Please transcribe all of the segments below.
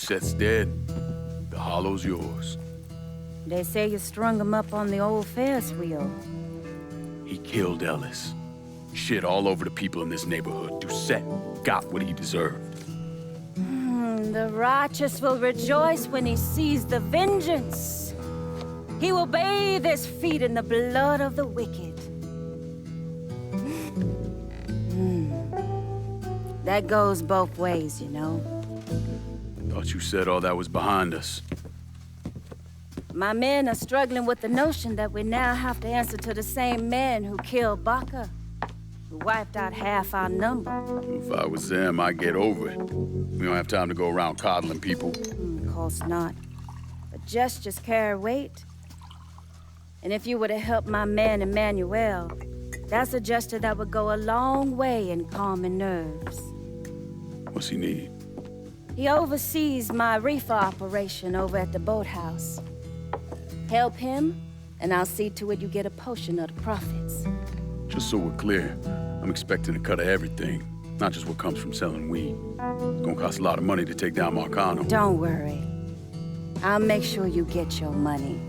Set's dead. The hollow's yours. They say you strung him up on the old Ferris wheel. He killed Ellis. Shit all over the people in this neighborhood. Doucette got what he deserved. The righteous will rejoice when he sees the vengeance. He will bathe his feet in the blood of the wicked. That goes both ways, you know. Thought you said all that was behind us. My men are struggling with the notion that we now have to answer to the same men who killed Baca, who wiped out half our number. If I was them, I'd get over it. We don't have time to go around coddling people. Of course not. But gestures carry weight. And if you were to help my man Emmanuel, that's a gesture that would go a long way in calming nerves. What's he need? He oversees my reefer operation over at the boathouse. Help him, and I'll see to it you get a portion of the profits. Just so we're clear, I'm expecting a cut of everything, not just what comes from selling weed. It's gonna cost a lot of money to take down Marcano. Don't worry. I'll make sure you get your money.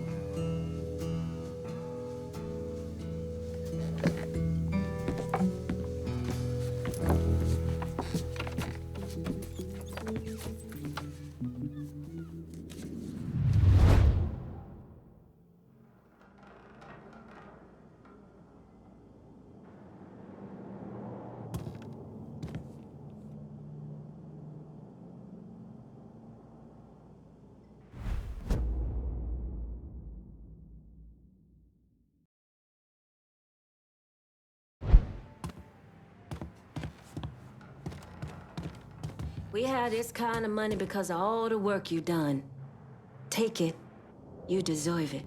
We have this kind of money because of all the work you done. Take it. You deserve it.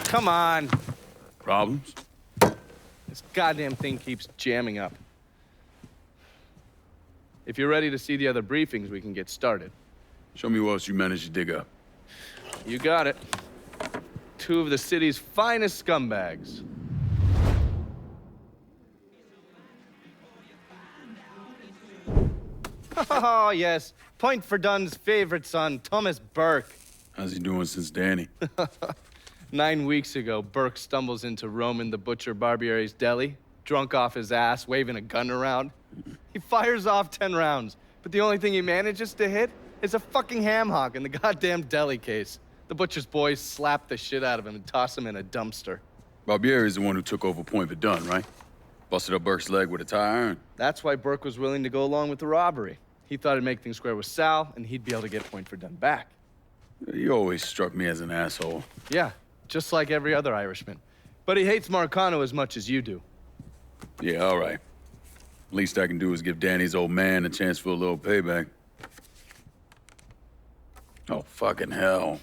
Come on. Problems? This goddamn thing keeps jamming up. If you're ready to see the other briefings, we can get started. Show me what else you managed to dig up. You got it. 2 of the city's finest scumbags. Oh, yes. Point for Dunn's favorite son, Thomas Berk. How's he doing since Danny? 9 weeks ago, Berk stumbles into Roman the Butcher Barbiere's deli, drunk off his ass, waving a gun around. He fires off 10 rounds, but the only thing he manages to hit is a fucking ham hock in the goddamn deli case. The butcher's boys slap the shit out of him and toss him in a dumpster. Barbieri is the one who took over Point Verdun, right? Busted up Berk's leg with a tire iron. That's why Berk was willing to go along with the robbery. He thought it'd make things square with Sal, and he'd be able to get Point Verdun back. You always struck me as an asshole. Yeah, just like every other Irishman. But he hates Marcano as much as you do. Yeah, all right. Least I can do is give Danny's old man a chance for a little payback. Oh, fucking hell.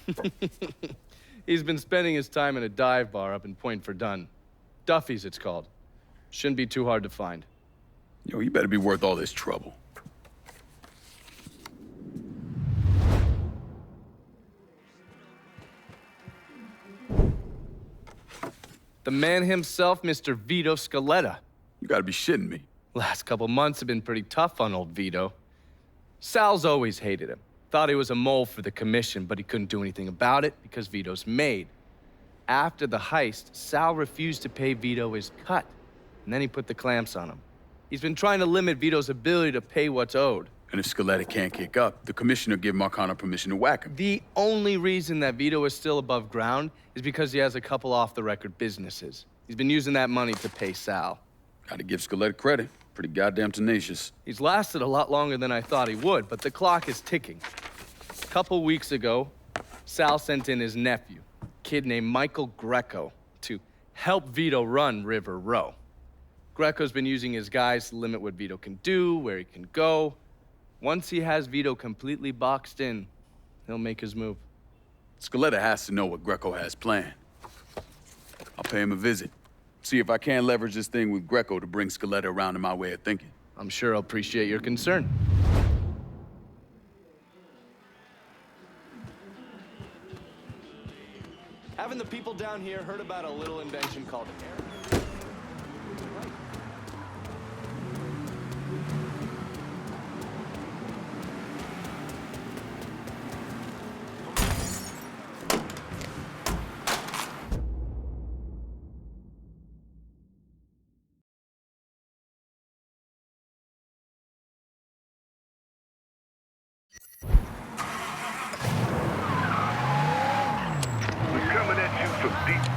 He's been spending his time in a dive bar up in Point Verdun. Duffy's, it's called. Shouldn't be too hard to find. Yo, you better be worth all this trouble. The man himself, Mr. Vito Scaletta. You gotta be shitting me. Last couple months have been pretty tough on old Vito. Sal's always hated him. Thought he was a mole for the commission, but he couldn't do anything about it because Vito's made. After the heist, Sal refused to pay Vito his cut, and then he put the clamps on him. He's been trying to limit Vito's ability to pay what's owed. And if Scaletta can't kick up, the commissioner give Marcano permission to whack him. The only reason that Vito is still above ground is because he has a couple off-the-record businesses. He's been using that money to pay Sal. Gotta give Scaletta credit. Pretty goddamn tenacious. He's lasted a lot longer than I thought he would, but the clock is ticking. A couple weeks ago, Sal sent in his nephew, a kid named Michael Greco, to help Vito run Ривер-Роу. Greco's been using his guys to limit what Vito can do, where he can go. Once he has Vito completely boxed in, he'll make his move. Scaletta has to know what Greco has planned. I'll pay him a visit. See if I can leverage this thing with Greco to bring Scaletta around to my way of thinking. I'm sure he'll appreciate your concern. Haven't the people down here heard about a little invention called air? Coming at you from deep.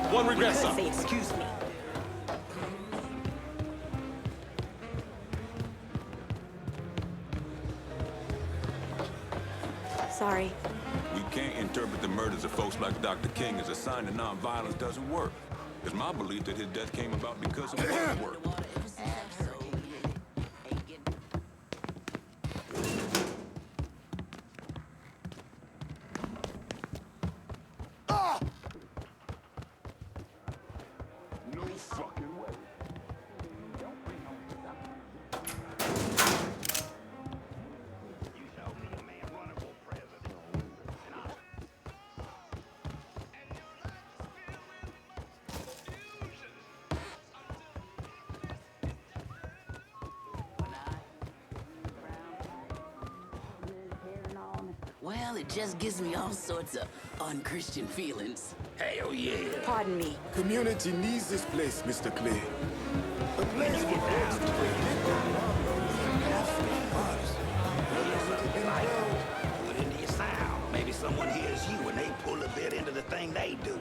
One regret, sir. Say excuse me. Sorry. We can't interpret the murders of folks like Dr. King as a sign that nonviolence doesn't work. It's my belief that his death came about because of his work. Well, it just gives me all sorts of unchristian feelings. Hell yeah. Pardon me. Community needs this place, Mr. Clay. A place for folks to Put into your sound. Maybe someone hears you and they pull a bit into the thing they do.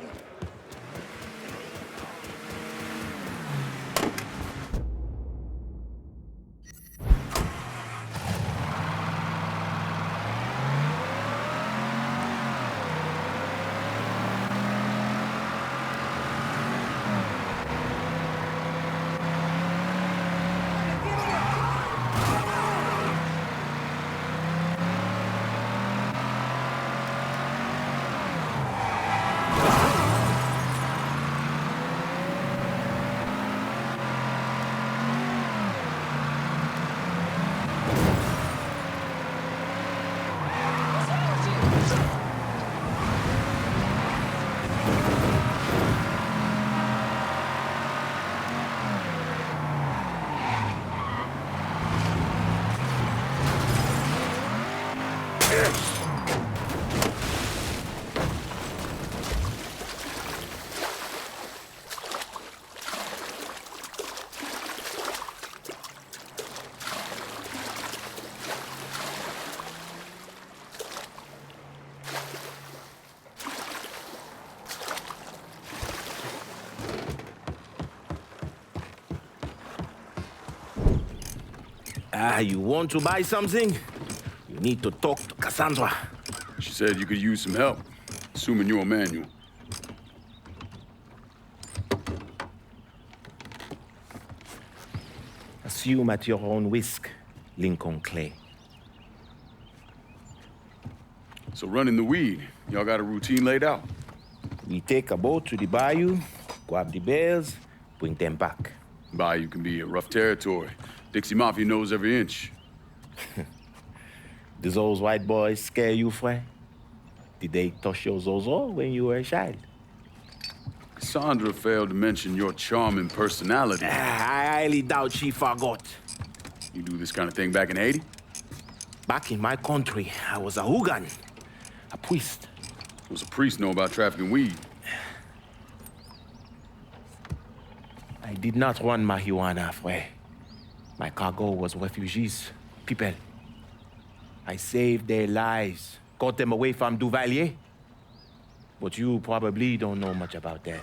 You want to buy something? You need to talk to Cassandra. She said you could use some help, assuming you're a manual. Assume at your own risk, Lincoln Clay. So running the weed, y'all got a routine laid out? We take a boat to the bayou, grab the bears, bring them back. Bayou can be a rough territory. Dixie Mafia knows every inch. Do those white boys scare you, Fred? Did they touch your zozo when you were a child? Cassandra failed to mention your charming personality. I highly doubt she forgot. You do this kind of thing back in Haiti? Back in my country, I was a hooligan, a priest. Does a priest know about trafficking weed? I did not run marijuana, Fred. My cargo was refugees, people. I saved their lives, got them away from Duvalier. But you probably don't know much about that.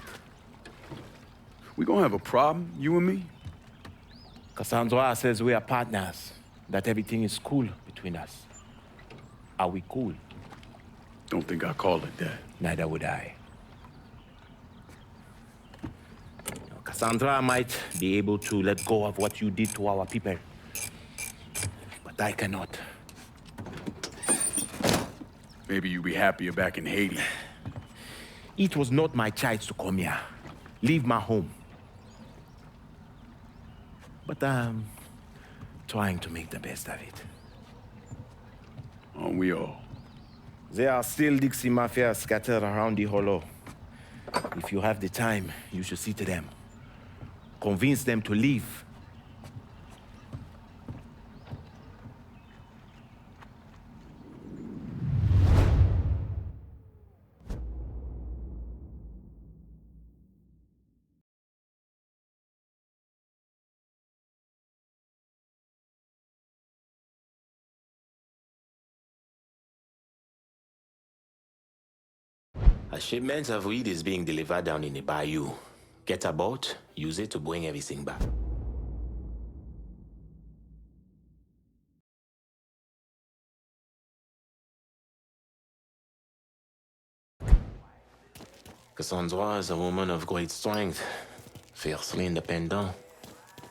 We gonna have a problem, you and me? Cassandra says we are partners, that everything is cool between us. Are we cool? Don't think I call it that. Neither would I. Cassandra might be able to let go of what you did to our people. But I cannot. Maybe you'd be happier back in Haiti. It was not my choice to come here. Leave my home. But I'm trying to make the best of it. Aren't we all? There are still Dixie Mafia scattered around the hollow. If you have the time, you should see to them. Convince them to leave. A shipment of weed is being delivered down in the bayou. Get a boat, use it to bring everything back. Cassandra is a woman of great strength, fiercely independent,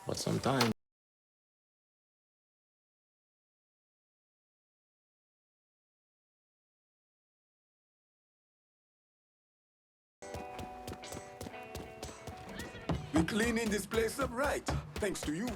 but sometimes We're cleaning this place up right, thanks to you.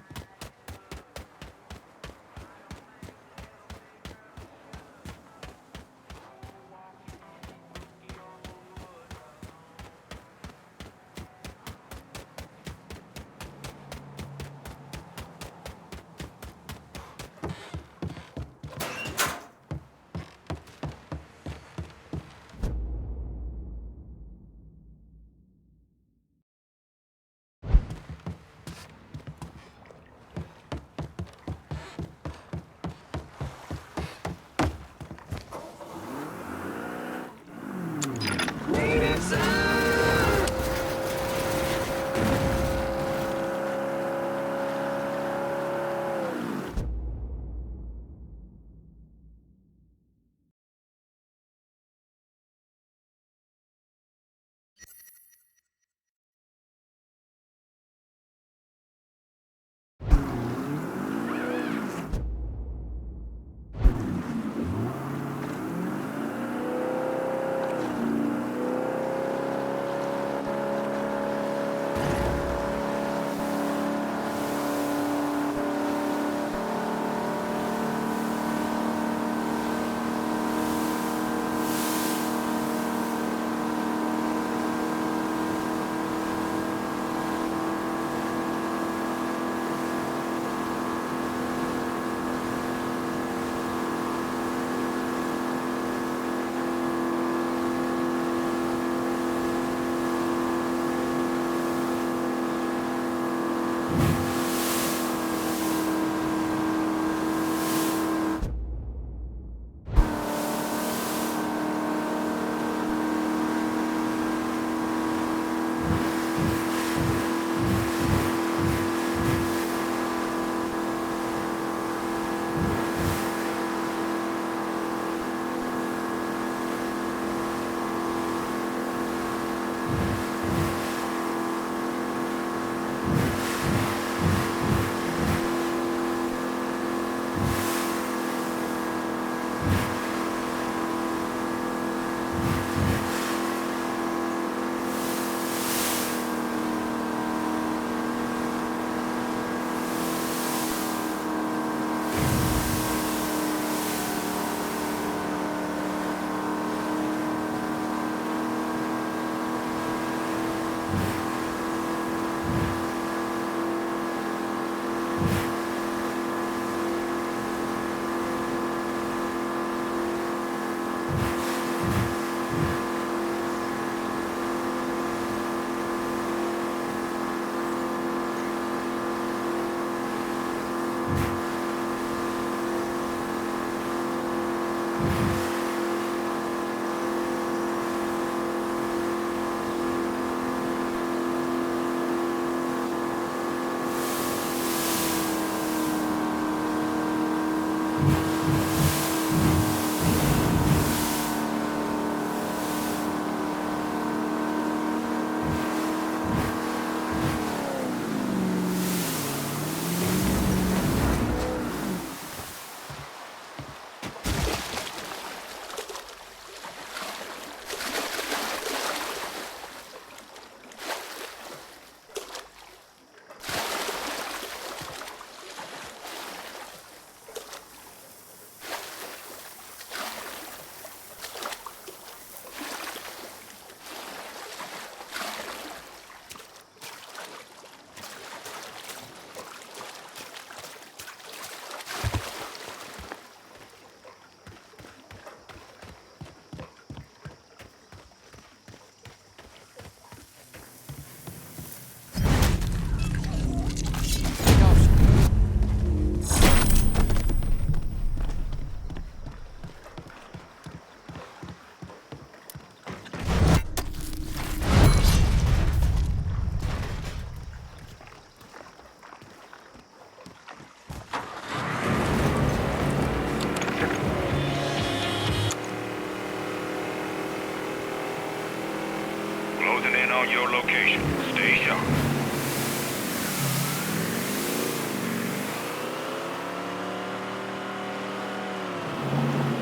on your location. Stay sharp.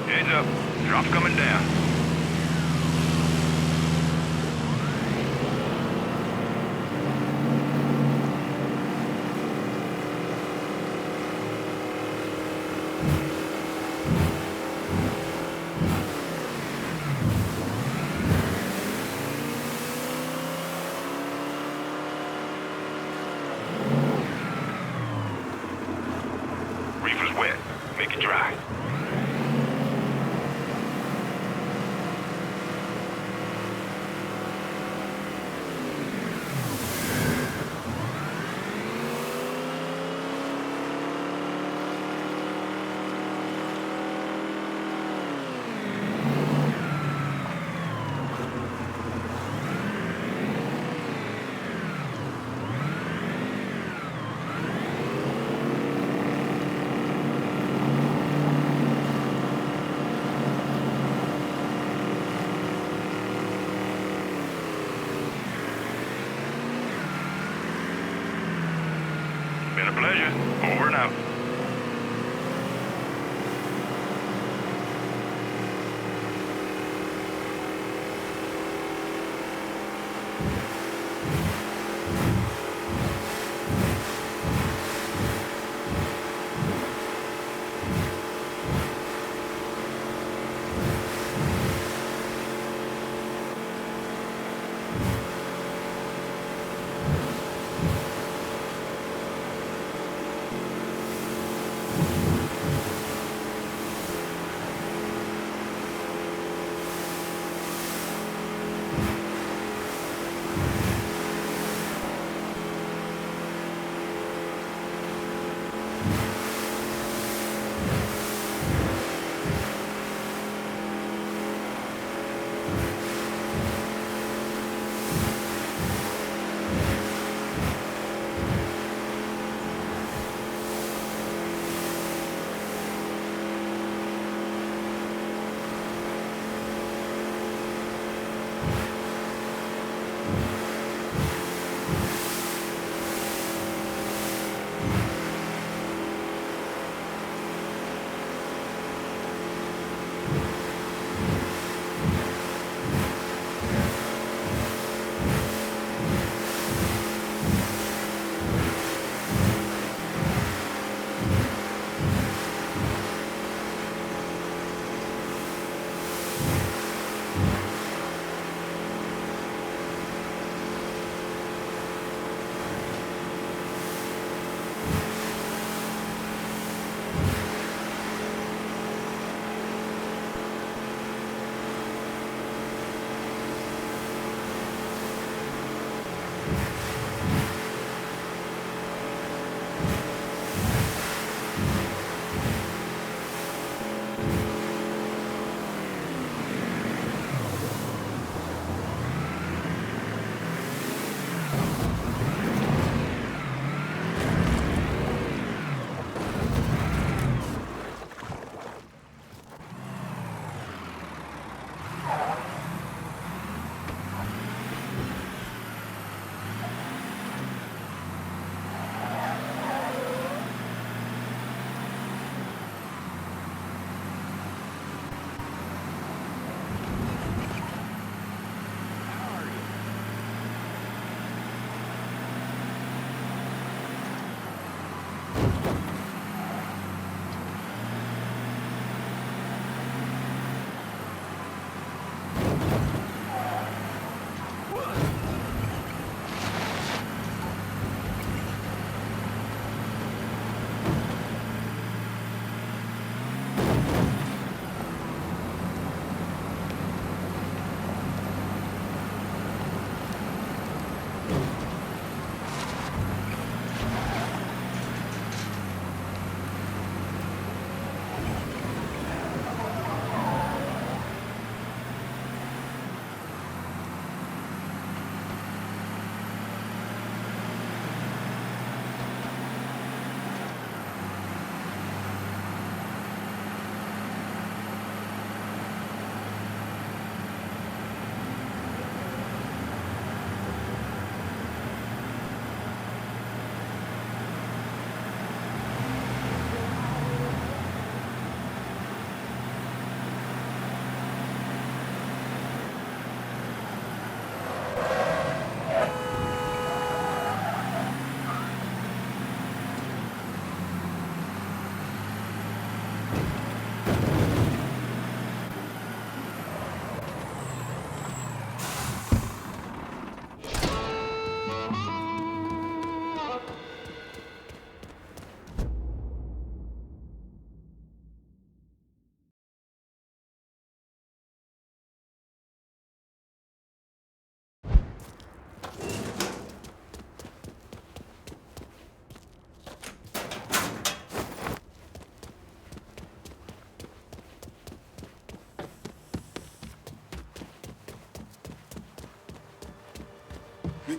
Heads up. Drop's coming down. Reefer's wet. Make it dry. Been a pleasure. Over and out.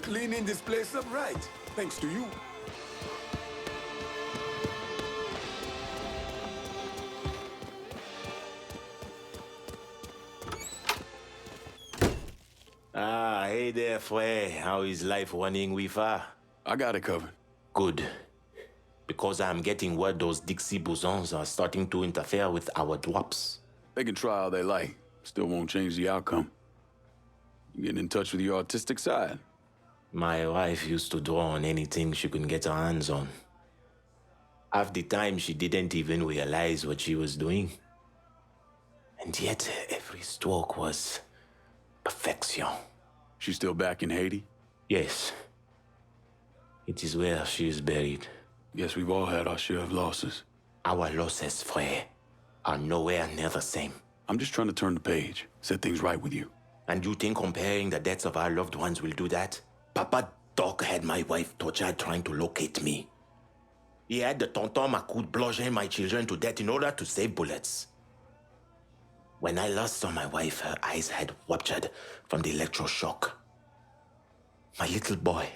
cleaning this place up right, thanks to you. Ah, hey there, Frey. How is life running with her? I got it covered. Good. Because I'm getting word those Dixie bosons are starting to interfere with our drops. They can try all they like. Still won't change the outcome. You getting in touch with your artistic side? My wife used to draw on anything she could get her hands on. Half the time, she didn't even realize what she was doing. And yet, every stroke was perfection. She's still back in Haiti? Yes. It is where she is buried. Guess we've all had our share of losses. Our losses, Frey, are nowhere near the same. I'm just trying to turn the page, set things right with you. And you think comparing the deaths of our loved ones will do that? Papa Doc had my wife tortured trying to locate me. He had the tonton Macoute bludgeon my children to death in order to save bullets. When I last saw my wife, her eyes had ruptured from the electroshock. My little boy,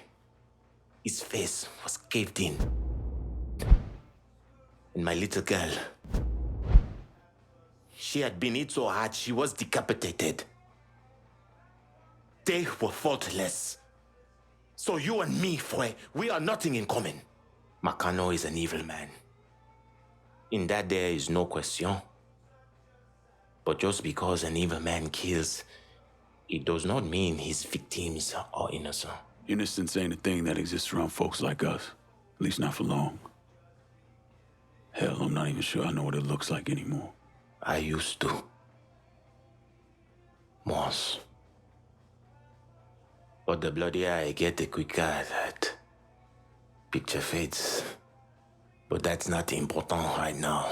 his face was caved in. And my little girl, she had been hit so hard she was decapitated. They were faultless. So you and me, Frey, we are nothing in common. Makano is an evil man. In that there is no question. But just because an evil man kills, it does not mean his victims are innocent. Innocence ain't a thing that exists around folks like us. At least not for long. Hell, I'm not even sure I know what it looks like anymore. I used to. Once. But the bloodier I get, the quicker that picture fades. But that's not important right now.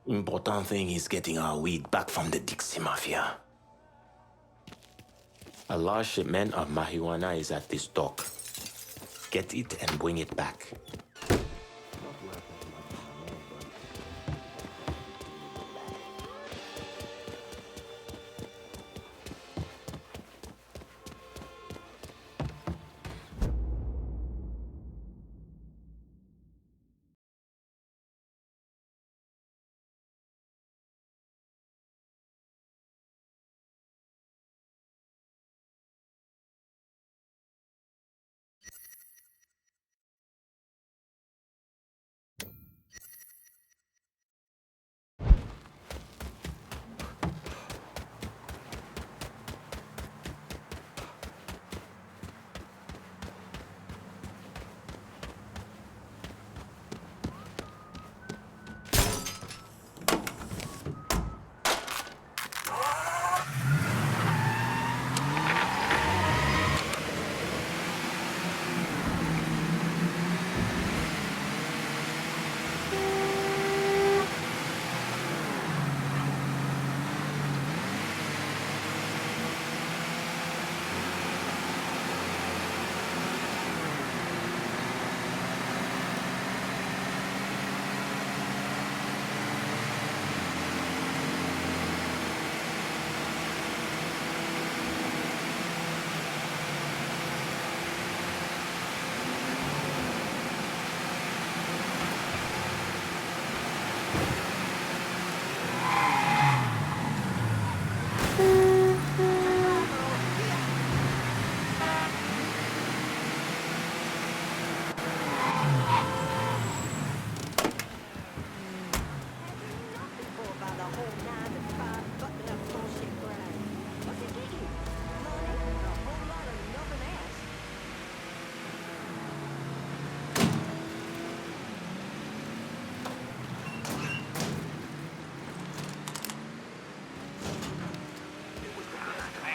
Important thing is getting our weed back from the Dixie Mafia. A large shipment of marijuana is at this dock. Get it and bring it back.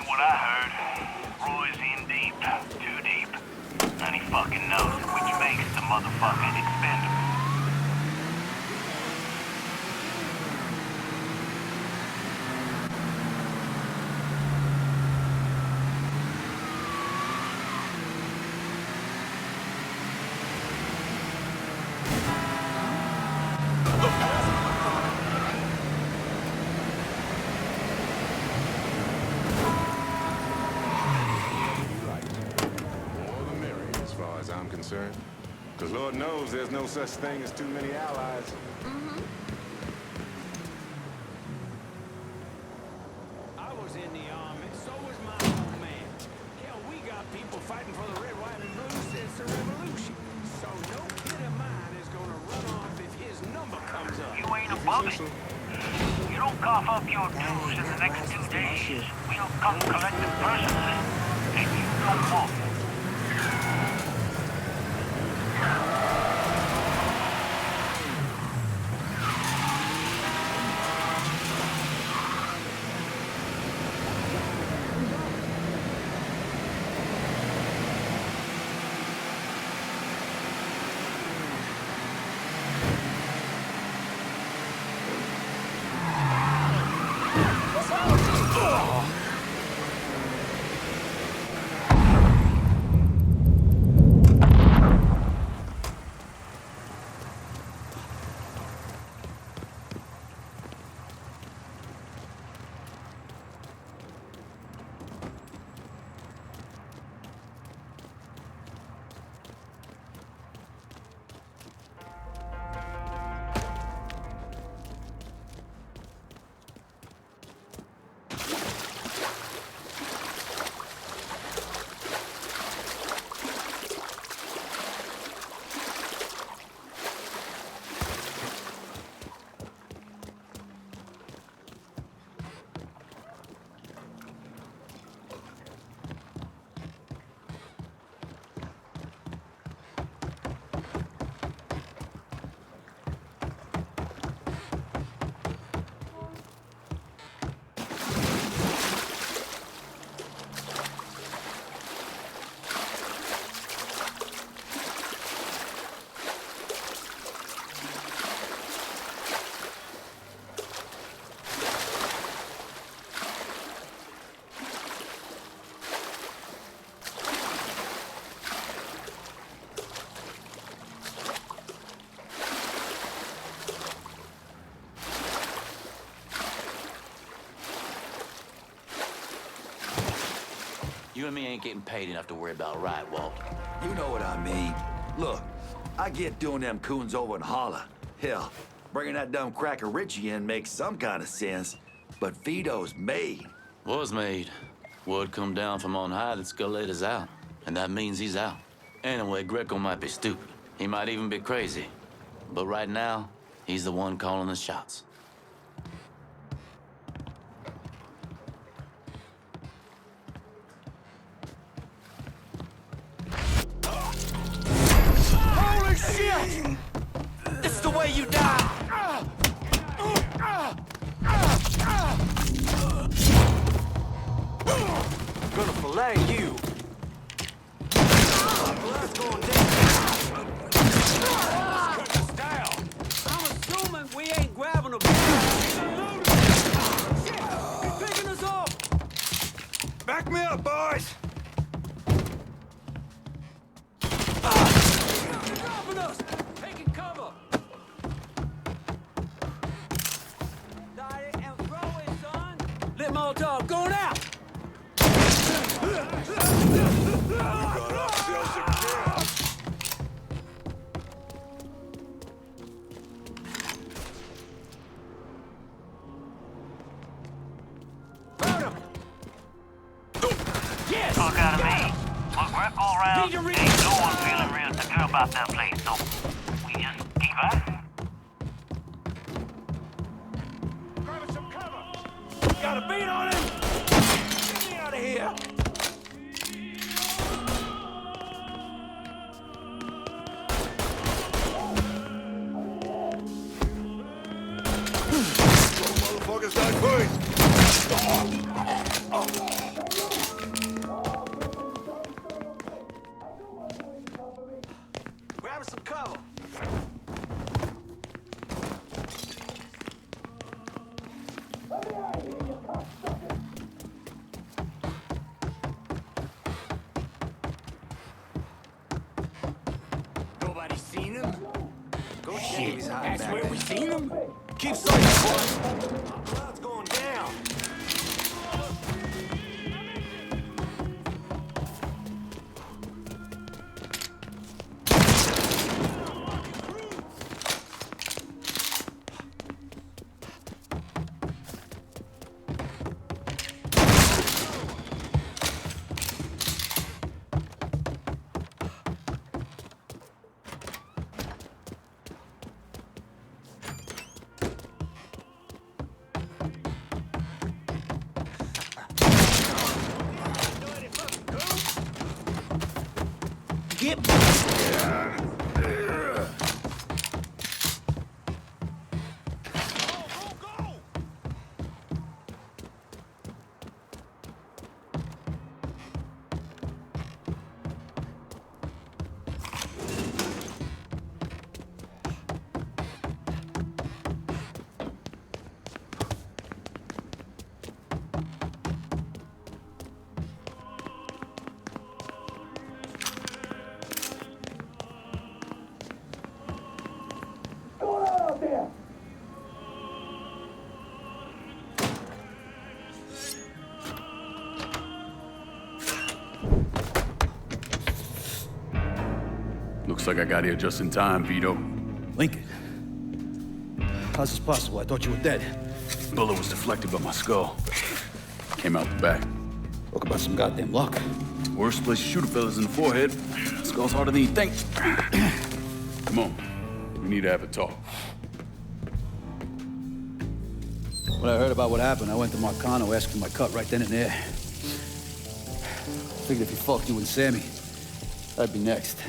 What I heard, Roy's in deep, too deep. And he fucking knows it, which makes the motherfucking expendable. as I'm concerned. Because Lord knows there's no such thing as too many allies. I was in the army, so was my old man. Hell, we got people fighting for the red, white, and blue since the revolution. So no kid of mine is gonna run off if his number comes up. You ain't above it. You don't cough up your dues in the next 2 days. We'll come collect them personally, and you don't walk. You and me ain't getting paid enough to worry about, right, Walt? You know what I mean. Look, I get doing them coons over in Holla. Hell, bringing that dumb cracker Richie in makes some kind of sense. But Vito's made. Was made. Word come down from on high that Skelet's out. And that means he's out. Anyway, Greco might be stupid. He might even be crazy. But right now, he's the one calling the shots. Holy shit! This is the way you die! Gonna fillet you. Blood's going down. Cut this down. I'm assuming we ain't grabbing a shit! He's picking us off! Back me up, boys! He's dropping us! Taking cover! Diet and throw it, son! Lit Molotov, going out! Got ourselves a kill. Yes! Talk out of me. Look, we're all around. Ain't no one feeling real secure about that place, so we just keep at it. Grabbing some cover! Got a beat on him! Get me out of here! Motherfuckers not quick. Grabbing some cover! Nobody seen him? Go check if he's hiding. That's where we seen him? Keep searching, boys. Our blood's going down. Get... Looks like I got here just in time, Vito. Lincoln. How's this possible? I thought you were dead. Bullet was deflected by my skull. Came out the back. Talk about some goddamn luck. Worst place to shoot a fella's in the forehead. Skull's harder than you think. Come on. We need to have a talk. When I heard about what happened, I went to Marcano, asked for my cut right then and there. Figured if he fucked you and Sammy, I'd be next.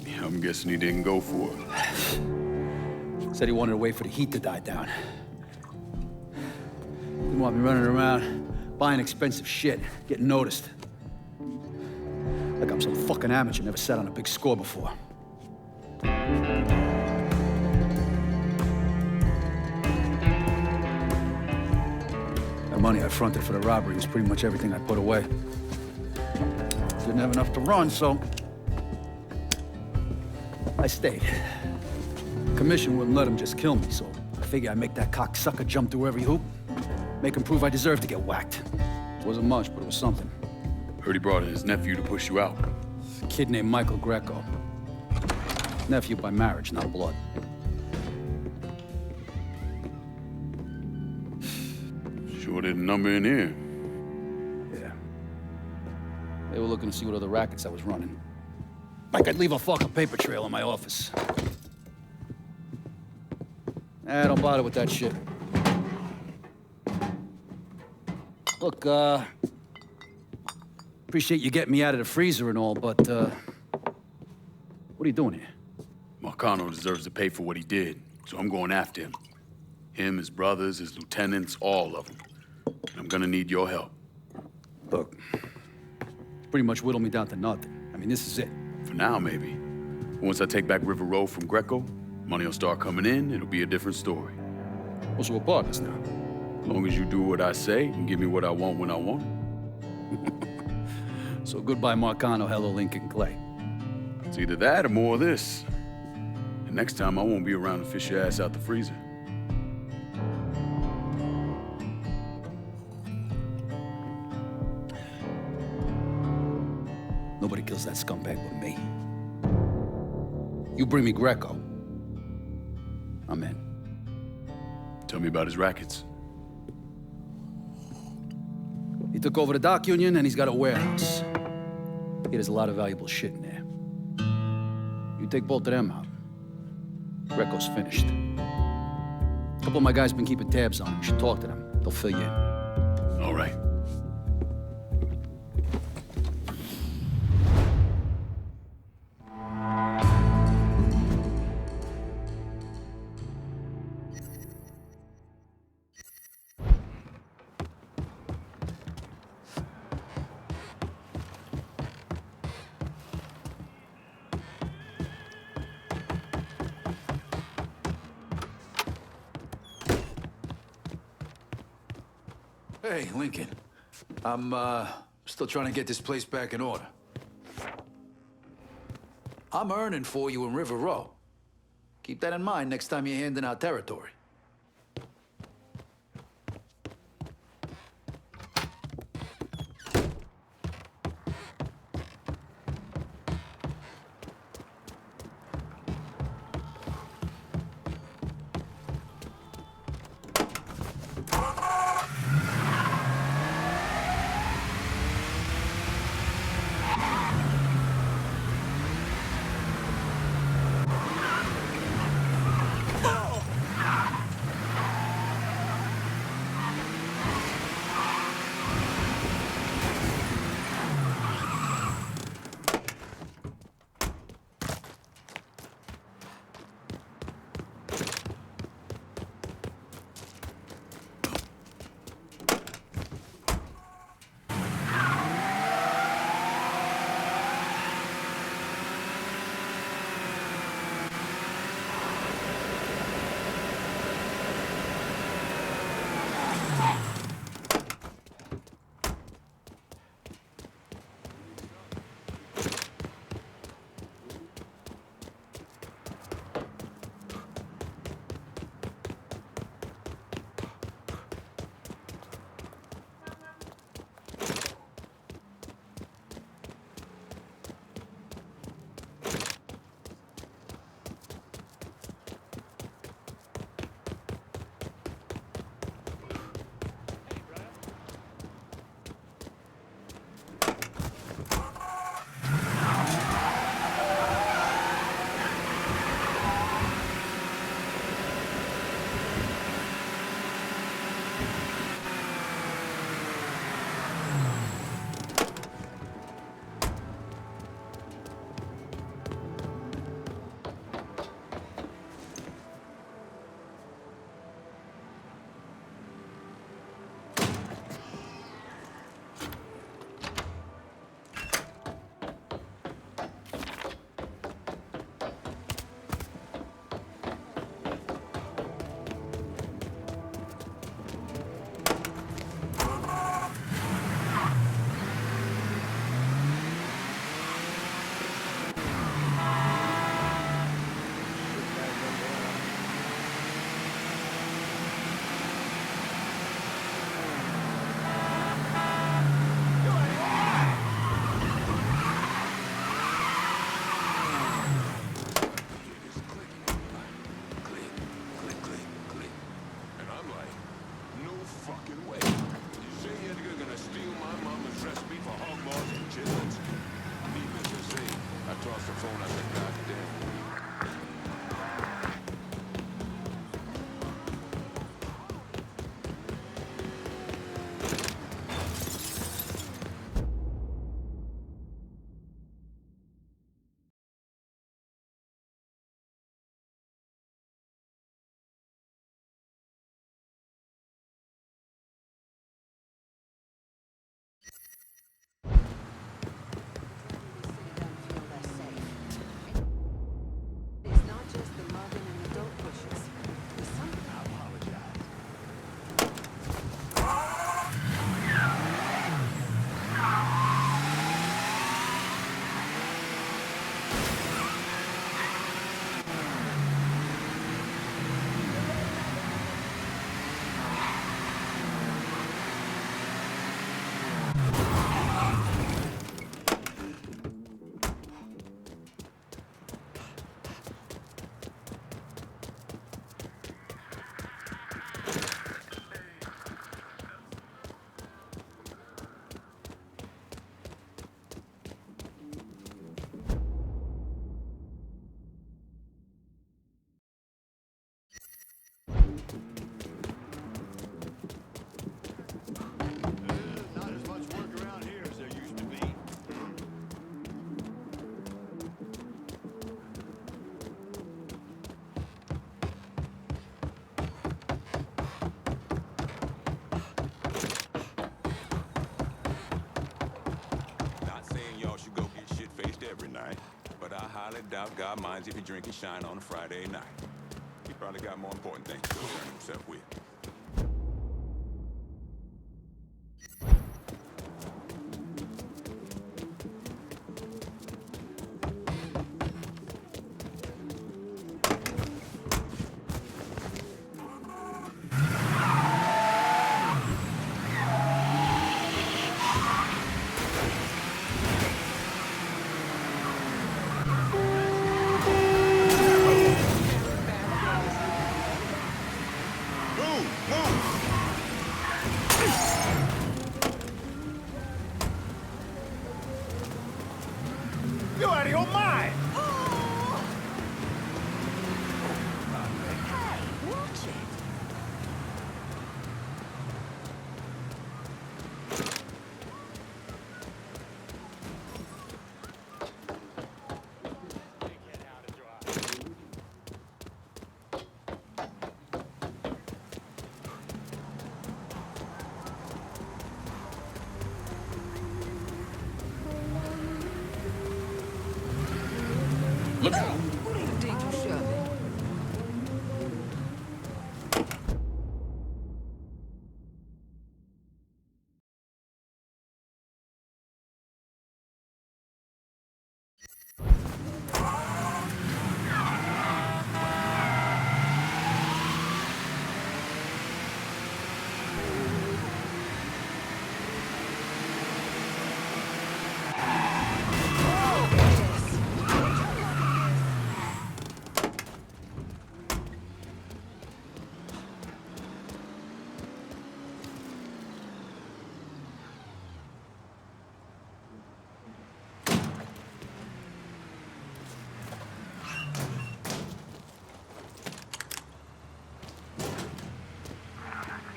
Yeah, I'm guessing he didn't go for it. Said he wanted to wait for the heat to die down. Didn't want me running around, buying expensive shit, getting noticed. Like I'm some fucking amateur, never sat on a big score before. The money I fronted for the robbery was pretty much everything I put away. Didn't have enough to run, so I stayed. Commission wouldn't let him just kill me, so I figured I'd make that cocksucker jump through every hoop, make him prove I deserve to get whacked. It wasn't much, but it was something. Heard he brought in his nephew to push you out. A kid named Michael Greco. Nephew by marriage, not blood. Sure didn't number in here. Yeah. They were looking to see what other rackets I was running. Like I'd leave a fucking paper trail in my office. Don't bother with that shit. Look, appreciate you getting me out of the freezer and all, but, what are you doing here? Marcano deserves to pay for what he did, so I'm going after him. Him, his brothers, his lieutenants, all of them. And I'm gonna need your help. Look, pretty much whittled me down to nothing. I mean, this is it. For now, maybe. Once I take back Ривер-Роу from Greco, money will start coming in, it'll be a different story. Well, so we're partners now. As long as you do what I say and give me what I want when I want it. So goodbye, Marcano, hello, Lincoln Clay. It's either that or more of this. And next time, I won't be around to fish your ass out the freezer. Nobody kills that scumbag but me. You bring me Greco, I'm in. Tell me about his rackets. He took over the dock union and he's got a warehouse. There's a lot of valuable shit in there. You take both of them out, Greco's finished. A couple of my guys been keeping tabs on him. You should talk to them. They'll fill you in. All right. Hey, Lincoln. I'm, still trying to get this place back in order. I'm earning for you in Ривер-Роу. Keep that in mind next time you're handing out territory. highly doubt God minds if you drink and shine on a Friday night. He probably got more important things to concern himself with. Look out! Who do you think you shoving?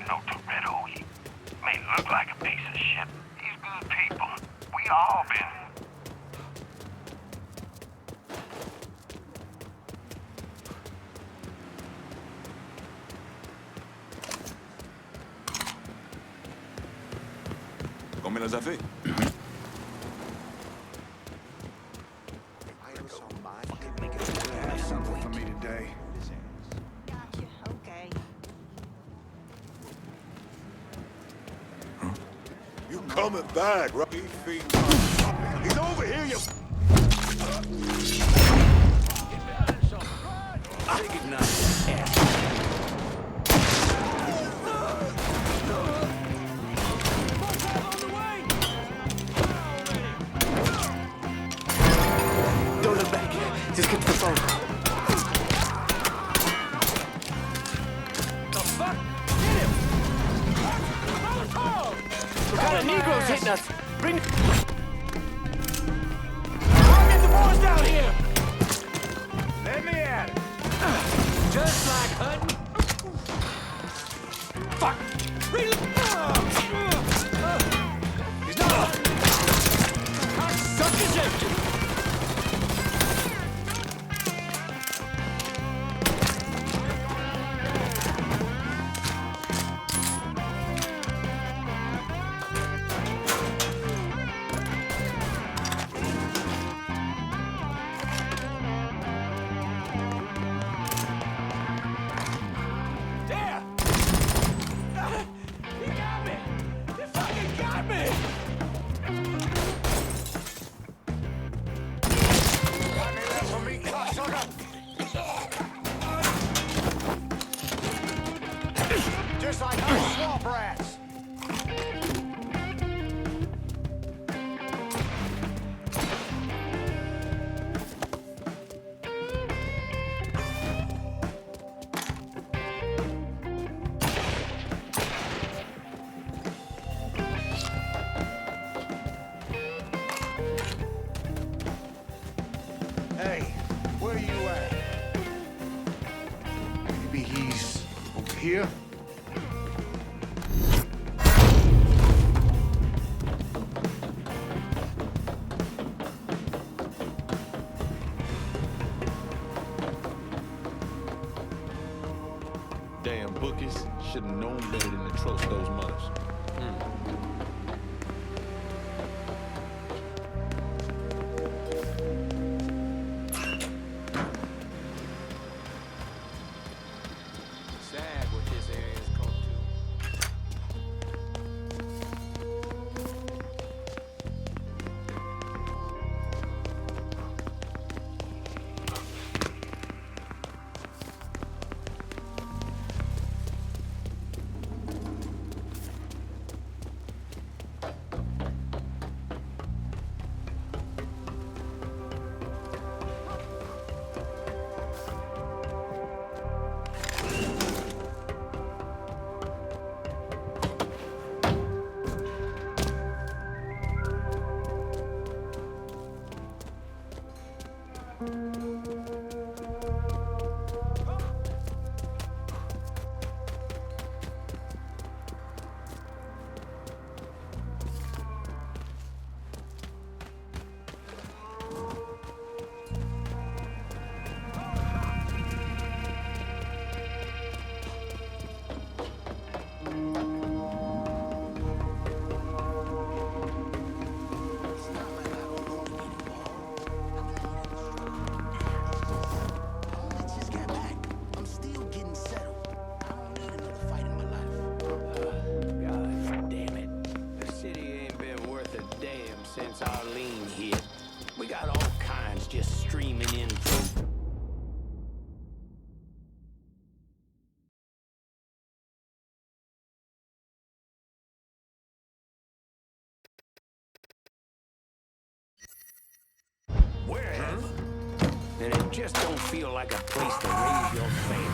No, Toretto, he may look like a piece of shit. He's good people. We all been. Combien les a fait? Have something for me today. Gotcha, okay. You coming back, right? He's over here, you... Recognize that ass. Don't look back. Just get to the phone. The fuck? Get him! What kind of Negroes hitting us? Bring... I'll get the boys down here! brats. Hey, where you at? Maybe he's over here? Damn bookies should have known better than to trust those mothers. Sad what this area's come to. Since Arlene hit, we got all kinds just streaming in through. Wherever. And it just don't feel like a place to raise your family.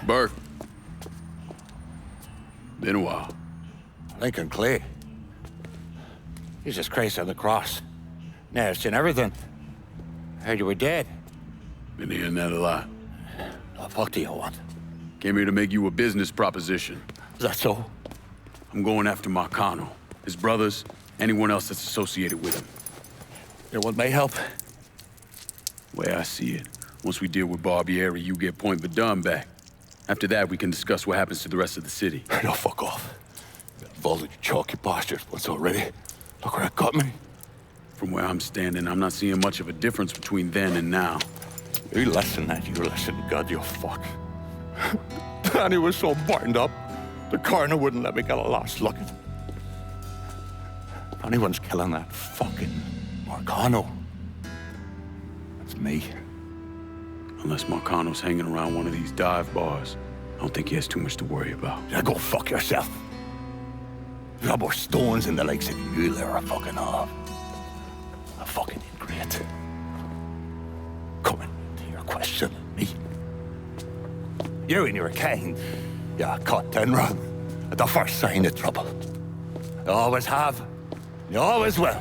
Berk. Been a while. Lincoln Clay. Jesus Christ on the cross. Nails and everything. Heard you were dead. Been hearing that a lot. The fuck do you want? Came here to make you a business proposition. Is that so? I'm going after Marcano, his brothers, anyone else that's associated with him. You want my help? Way I see it, once we deal with Barbieri, you get Point Verdun back. After that, we can discuss what happens to the rest of the city. No, fuck off. Involved in your chalky bastards once already. Look where it got me. From where I'm standing, I'm not seeing much of a difference between then and now. You listen, that you listen, God, you fuck. Danny was so burned up, the coroner wouldn't let me get a last look. If anyone's killing that fucking Marcano, that's me. Unless Marcano's hanging around one of these dive bars, I don't think he has too much to worry about. Yeah, go fuck yourself. You got more stones in the likes of you there are fucking off. A fucking ingrate. Coming to your question, me. You and your kind, you caught 10 wrong at the first sign of trouble. You always have, you always will.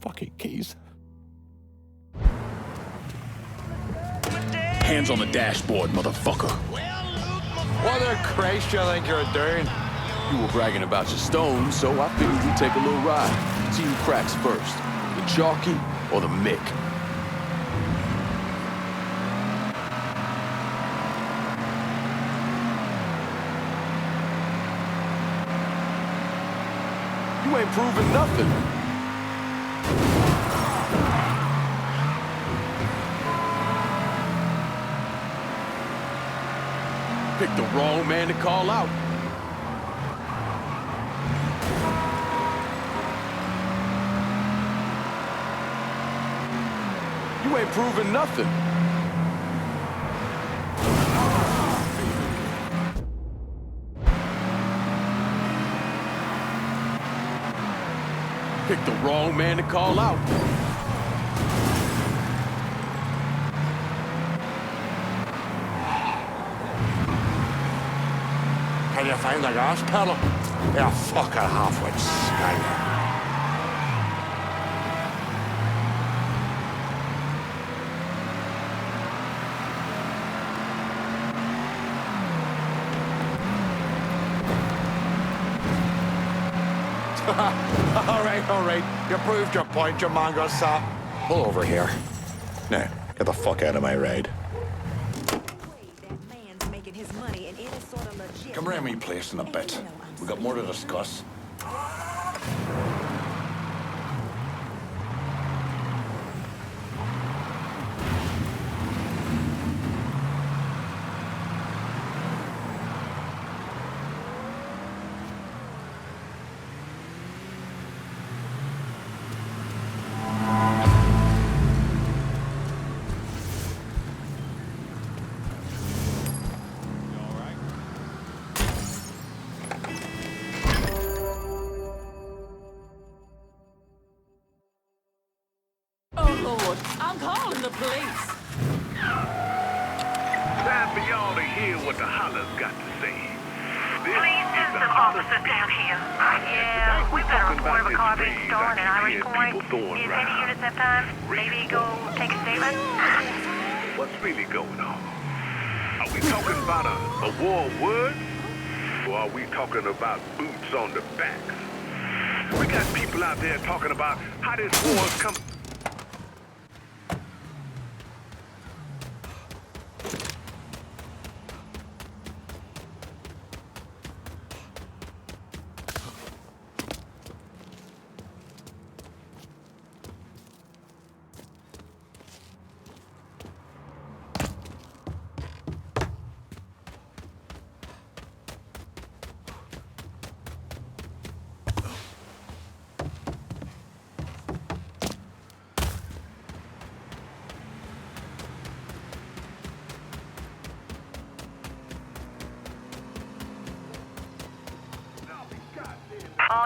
Fucking keys. Hands on the dashboard, motherfucker. What the Christ you think you're doing? You were bragging about your stones, so I figured we'd take a little ride. See who cracks first, the Chalky or the Mick. You ain't proving nothing. Picked the wrong man to call out. You ain't proving nothing. Picked the wrong man to call out. Can you find the gas pedal? You fucking half-wit skag. All right. You proved your point, you mongo sap. Pull over here. Now, get the fuck out of my ride. Come around me place in a bit. We got more to discuss. What's really going on? Are we talking about a war of words? Or are we talking about boots on the backs? We got people out there talking about how this war's come...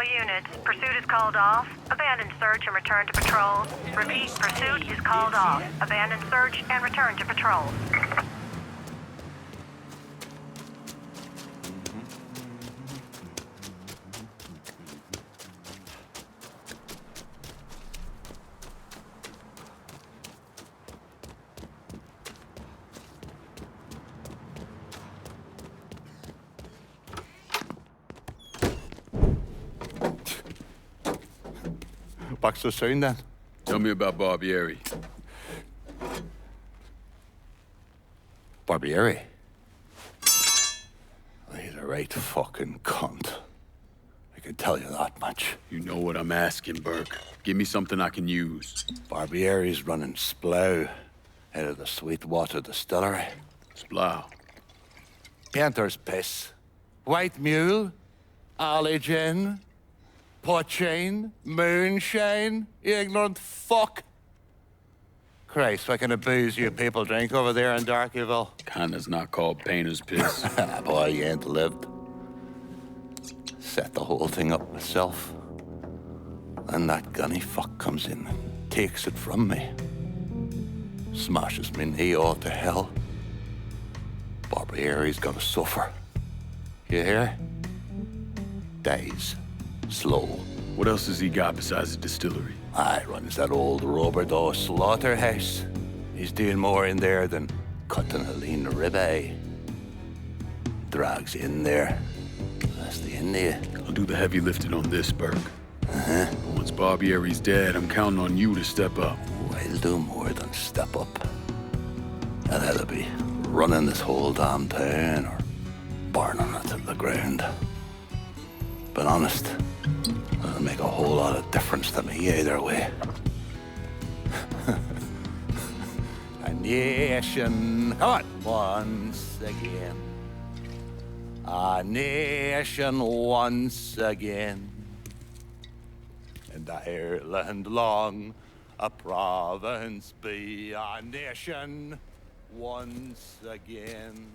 All units, pursuit is called off. Abandon search and return to patrol. Repeat, pursuit is called off. Abandon search and return to patrol. Back so soon, then? Tell me about Barbieri. Barbieri? He's a right fucking cunt. I can tell you that much. You know what I'm asking, Berk. Give me something I can use. Barbieri's running Splow out of the Sweetwater distillery. Splow? Painter's piss. White mule. Alley gin. Poachine, moonshine, you ignorant fuck. Christ, what kind of booze you people drink over there in Darkyville? Kinda's not called painter's piss. Boy, you ain't lived. Set the whole thing up myself. Then that gunny fuck comes in and takes it from me. Smashes me knee all to hell. Barbieri's gonna suffer. You hear? Dies. Slow. What else has he got besides the distillery? He runs that old Robert O. slaughterhouse. He's doing more in there than cutting a lean ribeye. Drags in there. That's the India. I'll do the heavy lifting on this, Berk. Once Barbieri's dead, I'm counting on you to step up. I'll do more than step up. I'll either be running this whole damn town or burning it to the ground. But honest, it'll make a whole lot of difference to me either way. A nation, come on, once again. A nation once again. And Ireland long, a province be a nation once again.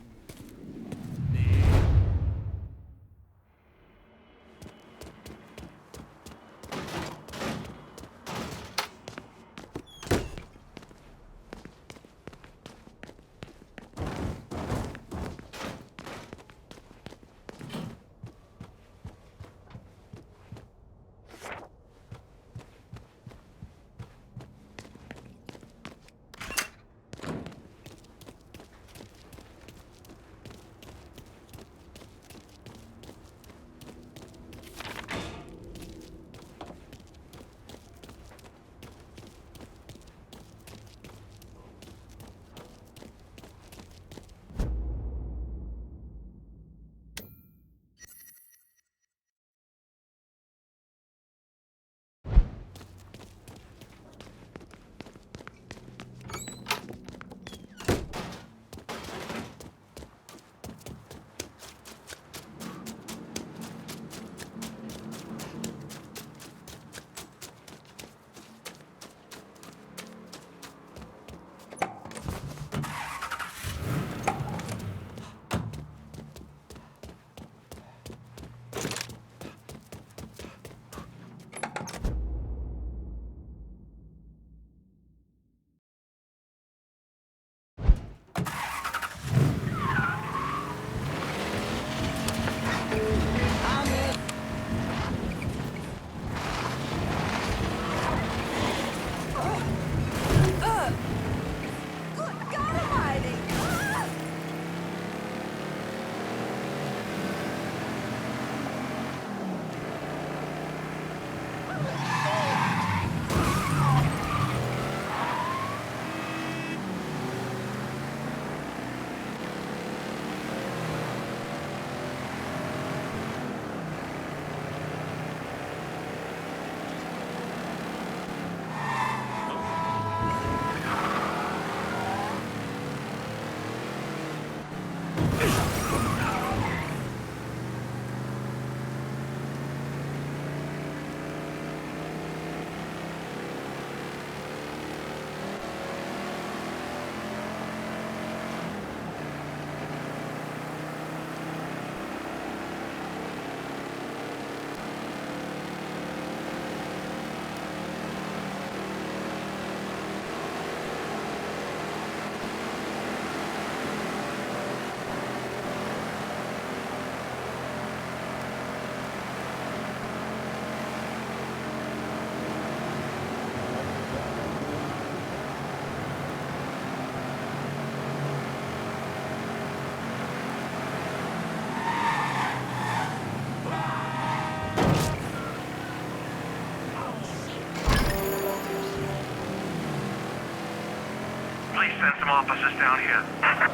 send some officers down here.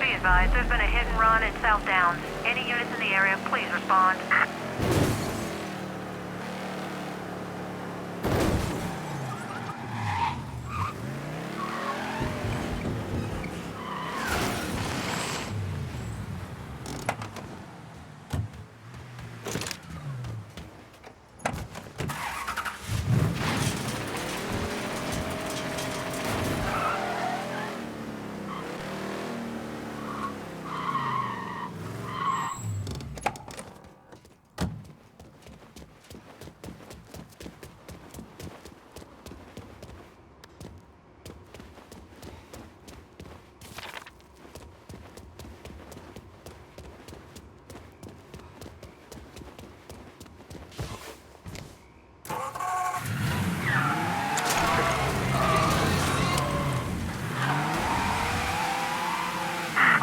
Be advised, there's been a hit and run in South Downs. Any units in the area, please respond.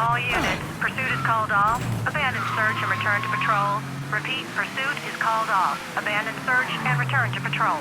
All units, pursuit is called off. Abandon search and return to patrol. Repeat, pursuit is called off. Abandon search and return to patrol.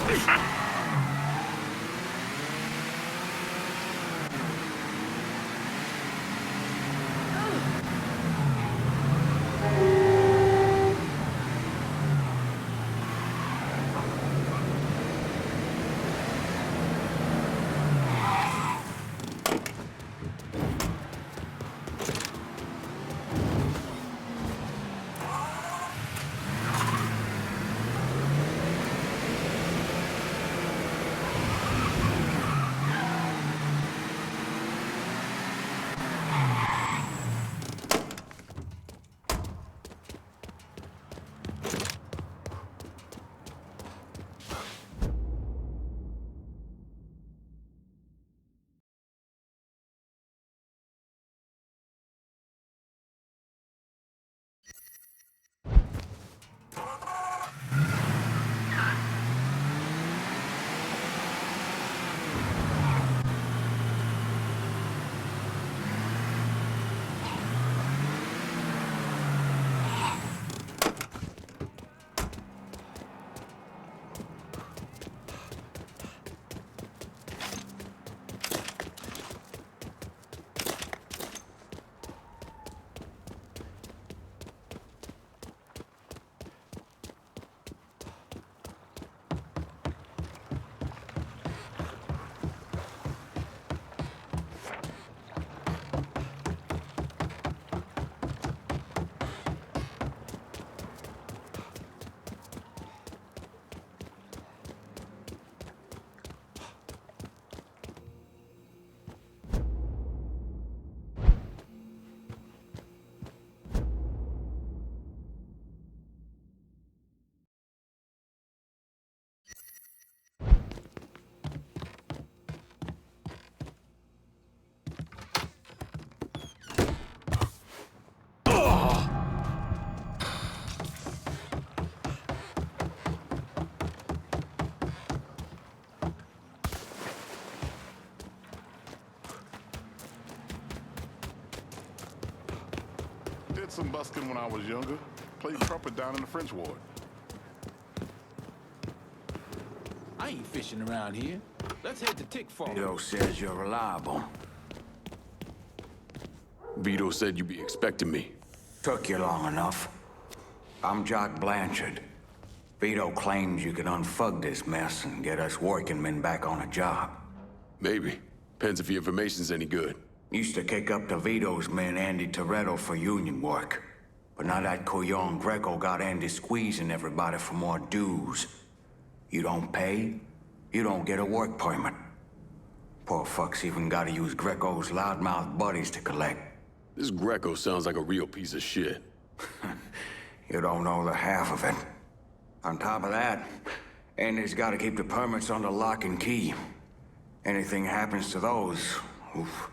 Did some busking when I was younger. Played trumpet down in the French ward. I ain't fishing around here. Let's head to Tick Farm. Vito says you're reliable. Vito said you'd be expecting me. Took you long enough. I'm Jock Blanchard. Vito claims you can unfug this mess and get us working men back on a job. Maybe. Depends if the information's any good. Used to kick up to Vito's man Eddie Turetto for union work. But now that Couillon Greco got Andy squeezing everybody for more dues. You don't pay, you don't get a work permit. Poor fuck's even gotta use Greco's loudmouth buddies to collect. This Greco sounds like a real piece of shit. You don't know the half of it. On top of that, Andy's gotta keep the permits under lock and key. Anything happens to those, oof,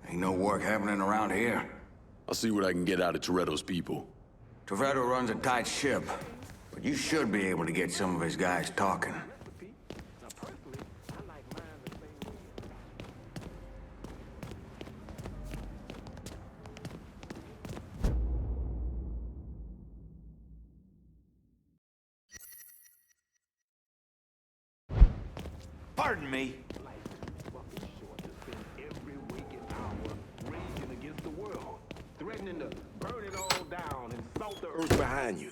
ain't no work happening around here. I'll see what I can get out of Turetto's people. Turetto runs a tight ship, but you should be able to get some of his guys talking. Pardon me. threatening to burn it all down and salt the earth behind you.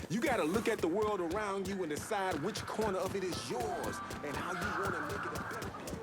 You gotta look at the world around you and decide which corner of it is yours and how you wanna make it a better place.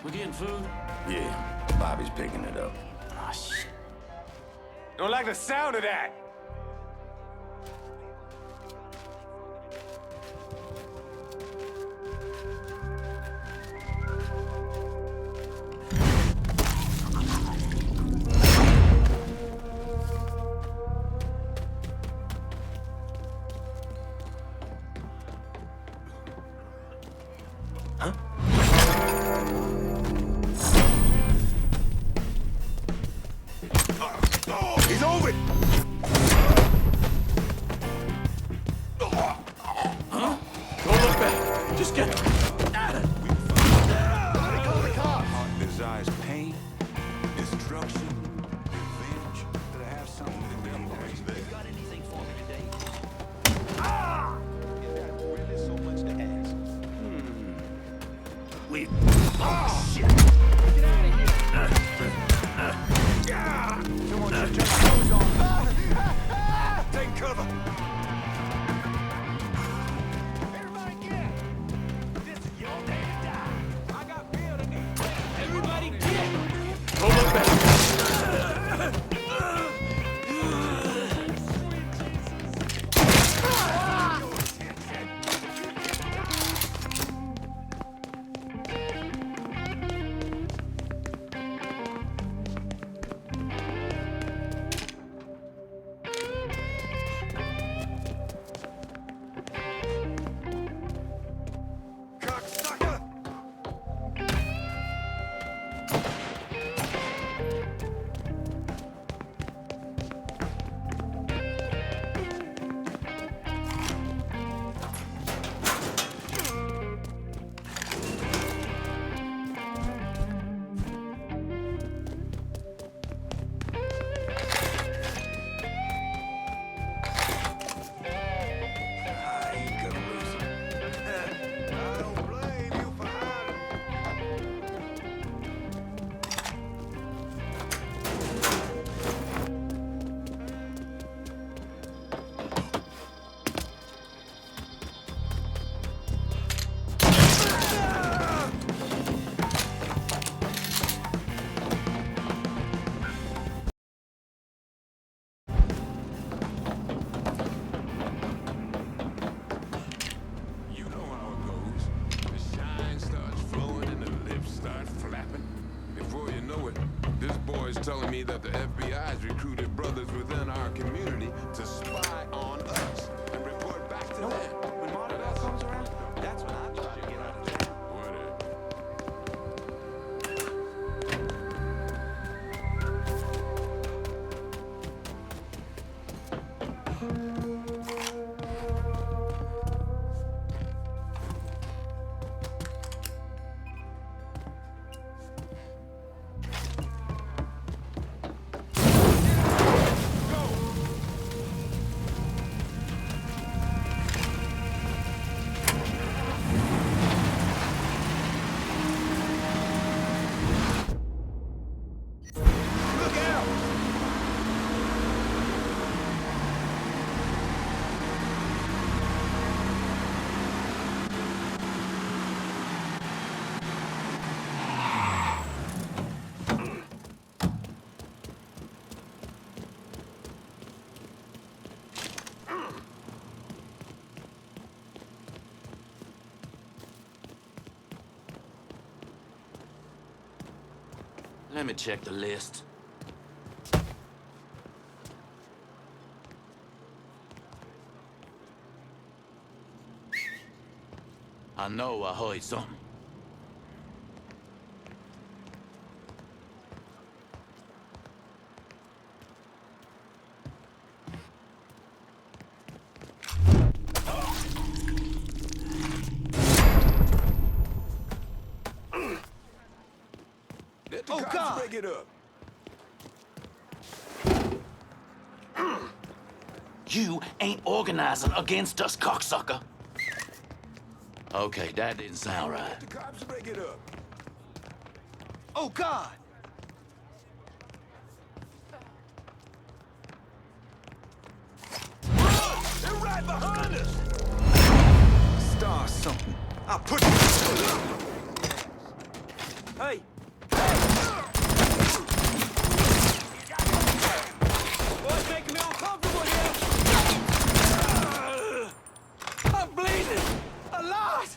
We getting food? Yeah, Bobby's picking it up. Oh, shit. Don't like the sound of that. He's over it! Huh? Don't look back. Just get... Call the cops! Heart desires pain, destruction, revenge. Did I have something to them boys there? Got anything for me today? Is that really so much to ask? Wait. Oh, shit! Get out of here! Come on, turn the hose on. Take cover. Everybody get! This is your day to die. I got Bill to need. Everybody get! Don't look back. Cocksucker! I ain't gonna lose him. I don't blame you for hiding. You know how it goes. The shine starts flowing and the lips start flapping. Before you know it, this boy's telling me that the FBI's recruited brothers within our community to spy on us and report back to them. When Montreal comes around, that's when I try to get out of town. Whatever. Look out! Let me check the list. I know I heard something. break it up. You ain't organizing against us, cocksucker. Okay, that didn't sound right. The cops break it up. Oh, God! They're right behind us! Star something. I'll put you... Hey! Boy's making me uncomfortable here! I'm bleeding! A lot!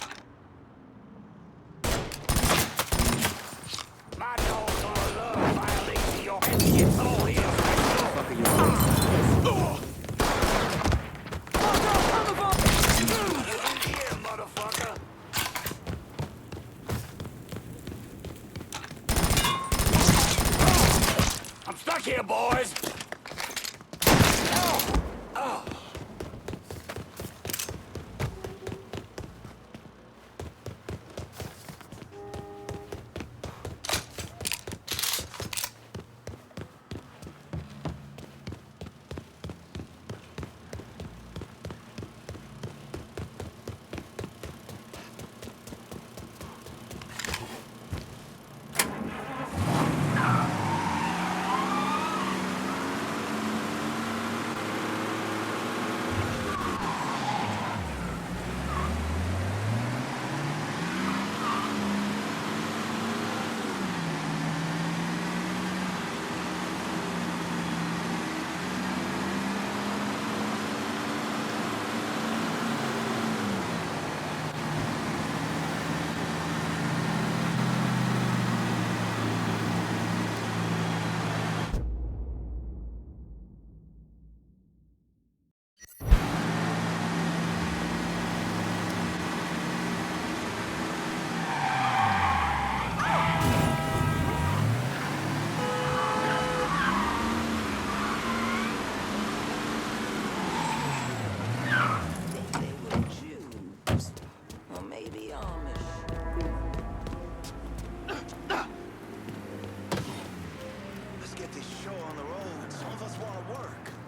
My dog's gonna love violating your head soul here. Here, motherfucker. I'm stuck here, boys. Oh.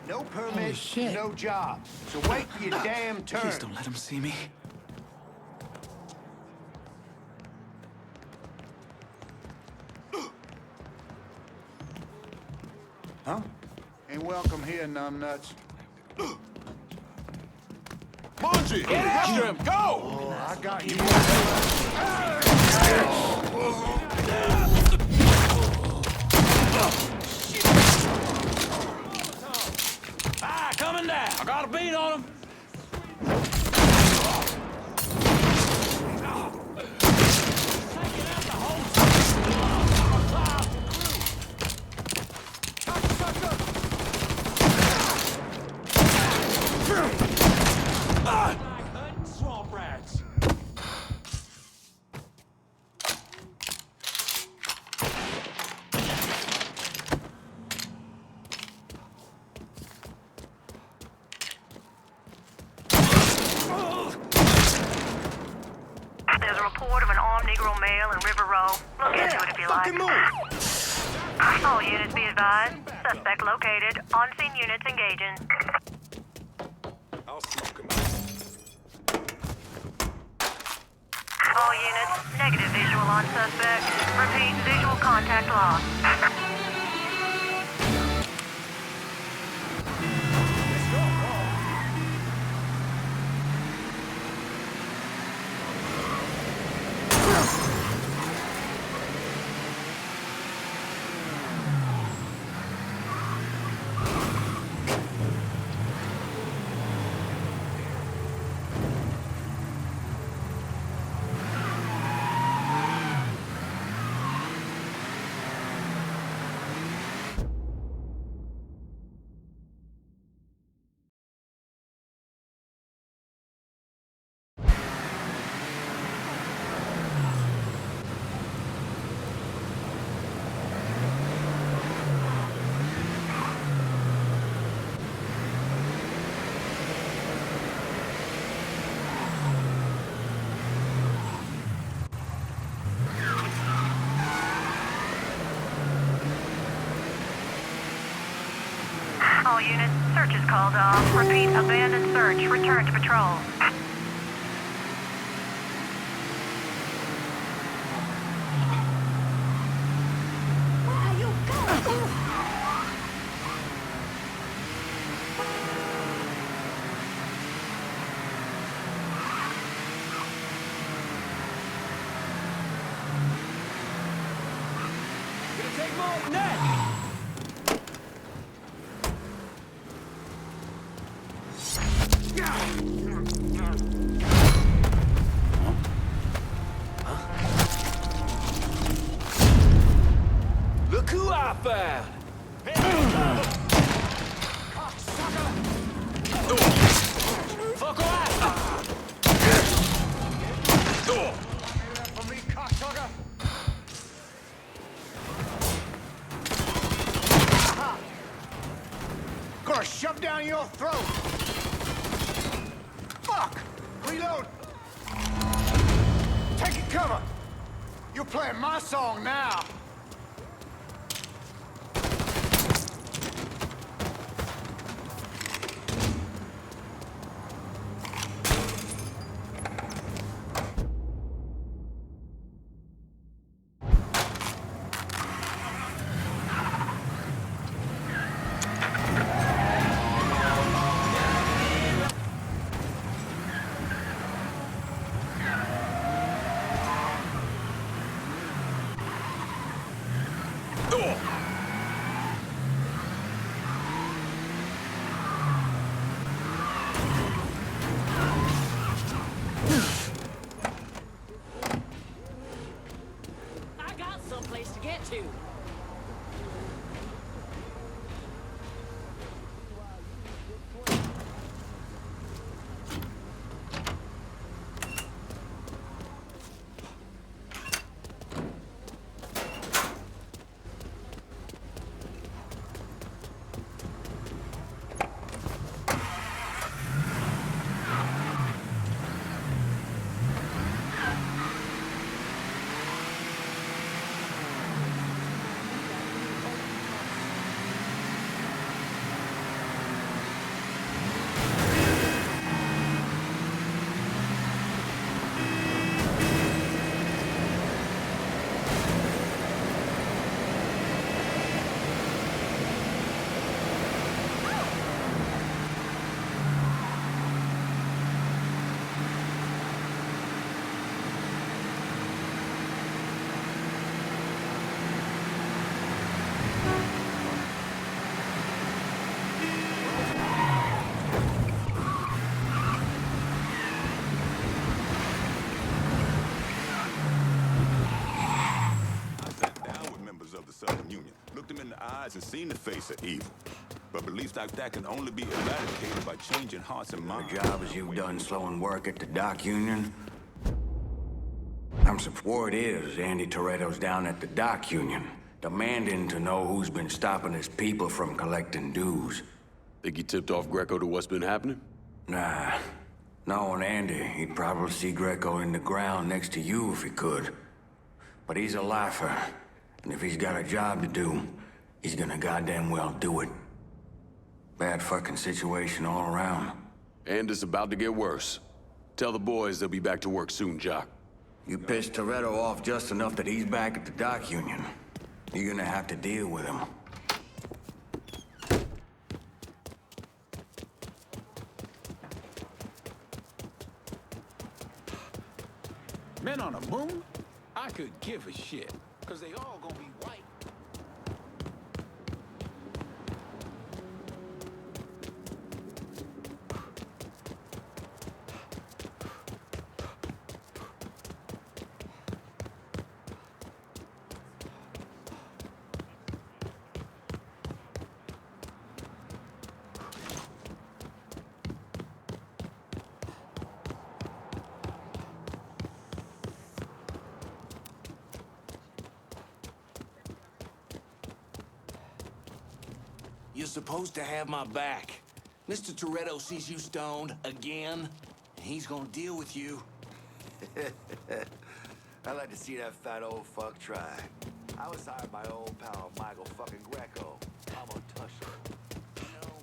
No permit, no job. So wait for your damn turn. Please don't let him see me. Huh? Ain't welcome here, numbnuts. Bungie! Get after him! Go! Oh, I got you. Ah, coming down. I got a beat on him. Swamp rats. There's a report of an armed Negro male in River-Row. Look into it if you like. All units be advised. Suspect located. On-scene units engaging. I'll smoke him All units, negative visual on suspect. Repeat, visual contact lost. All units, search is called off. Repeat, abandoned search. Return to patrol. Look who I found! Fuck off! For me, cocksucker! Gonna shove down your throat! Fuck! Reload! Taking cover! You're playing my song now! I got someplace to get to. And seen the face of evil. But beliefs like that can only be eradicated by changing hearts and minds. The job as you've done slowing work at the dock union? Word is Andy Turetto's down at the dock union, demanding to know who's been stopping his people from collecting dues. Think he tipped off Greco to what's been happening? Nah. Knowing Andy, he'd probably see Greco in the ground next to you if he could. But he's a lifer, and if he's got a job to do, he's gonna goddamn well do it. Bad fucking situation all around. And it's about to get worse. Tell the boys they'll be back to work soon, Jock. You pissed Turetto off just enough that he's back at the dock union. You're gonna have to deal with him. Men on the moon? I could give a shit, because they all gonna be white. You're supposed to have my back. Mr. Turetto sees you stoned again, and he's gonna deal with you. I'd like to see that fat old fuck try. I was hired by old pal Michael fucking Greco. I'm gonna touch him. You know,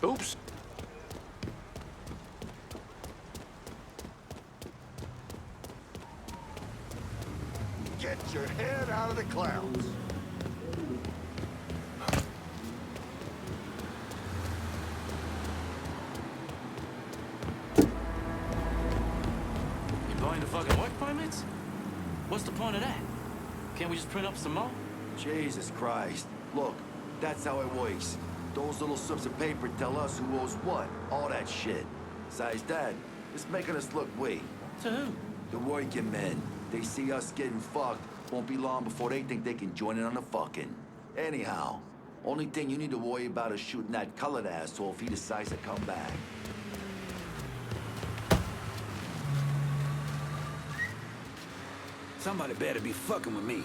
Oops. Get your head out of the clouds. You buying the fucking work permits? What's the point of that? Can't we just print up some more? Jesus Christ. Look, that's how it works. Those little slips of paper tell us who owes what. All that shit. Besides that, it's making us look weak. To who? The working men. They see us getting fucked. Won't be long before they think they can join in on the fucking. Anyhow, only thing you need to worry about is shooting that colored asshole if he decides to come back. Somebody better be fucking with me.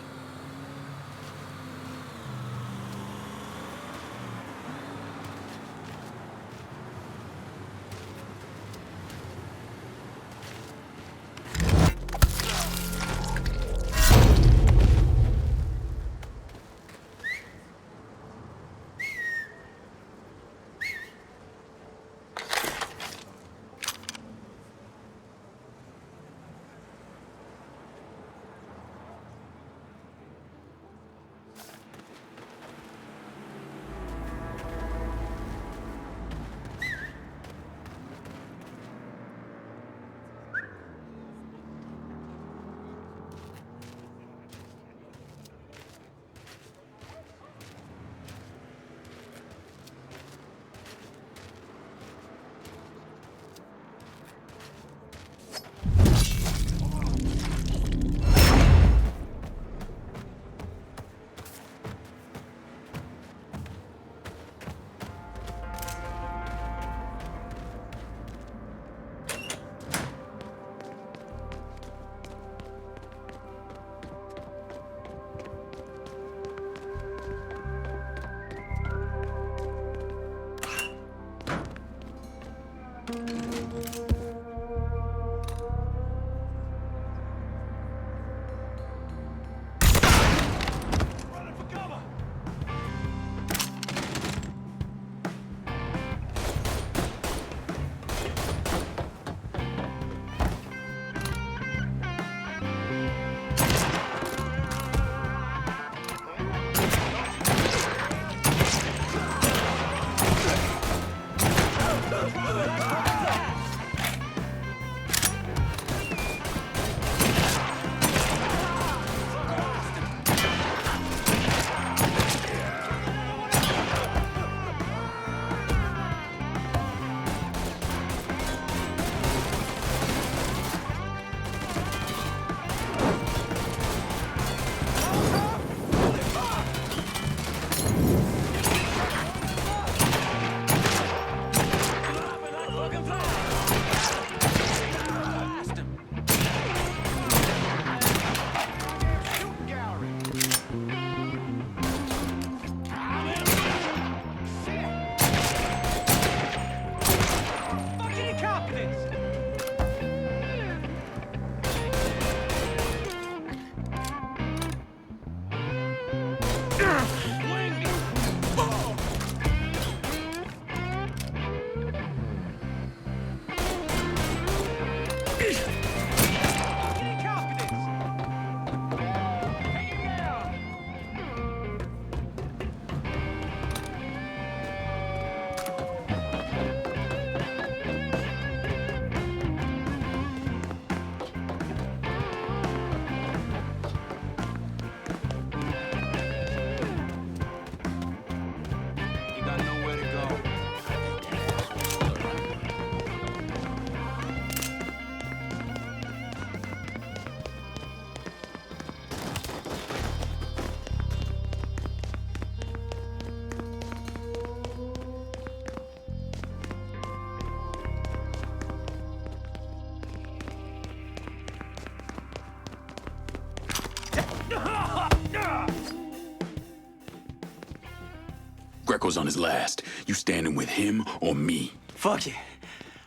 Greco's on his last. You standing with him or me? Fuck you.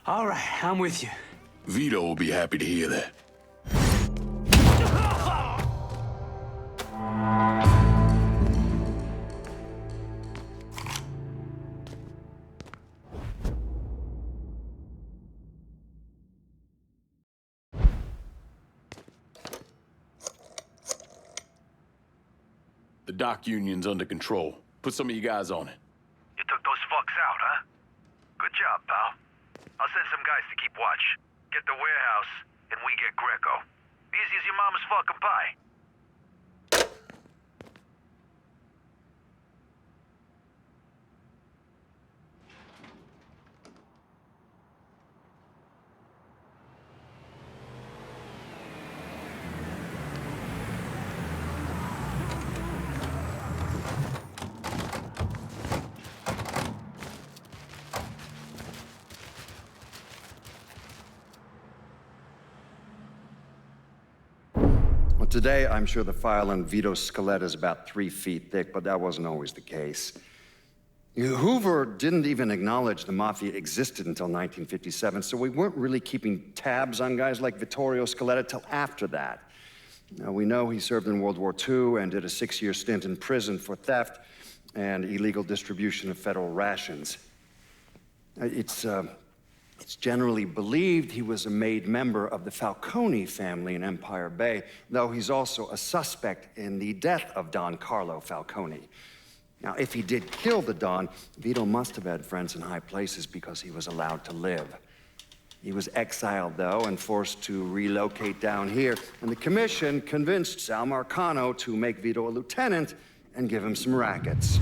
All right, I'm with you. Vito will be happy to hear that. dock union's under control. Put some of you guys on it. You took those fucks out, huh? Good job, pal. I'll send some guys to keep watch. Get the warehouse, and we get Greco. Easy as your mama's fucking pie. Today, I'm sure the file on Vito's skeleton is about 3 feet thick, but that wasn't always the case. Hoover didn't even acknowledge the Mafia existed until 1957, so we weren't really keeping tabs on guys like Vittorio Scaletta till after that. Now, we know he served in World War II and did a 6-year stint in prison for theft and illegal distribution of federal rations. It's generally believed he was a made member of the Falcone family in Empire Bay, though he's also a suspect in the death of Don Carlo Falcone. Now, if he did kill the Don, Vito must have had friends in high places because he was allowed to live. He was exiled, though, and forced to relocate down here, and the commission convinced Sal Marcano to make Vito a lieutenant and give him some rackets.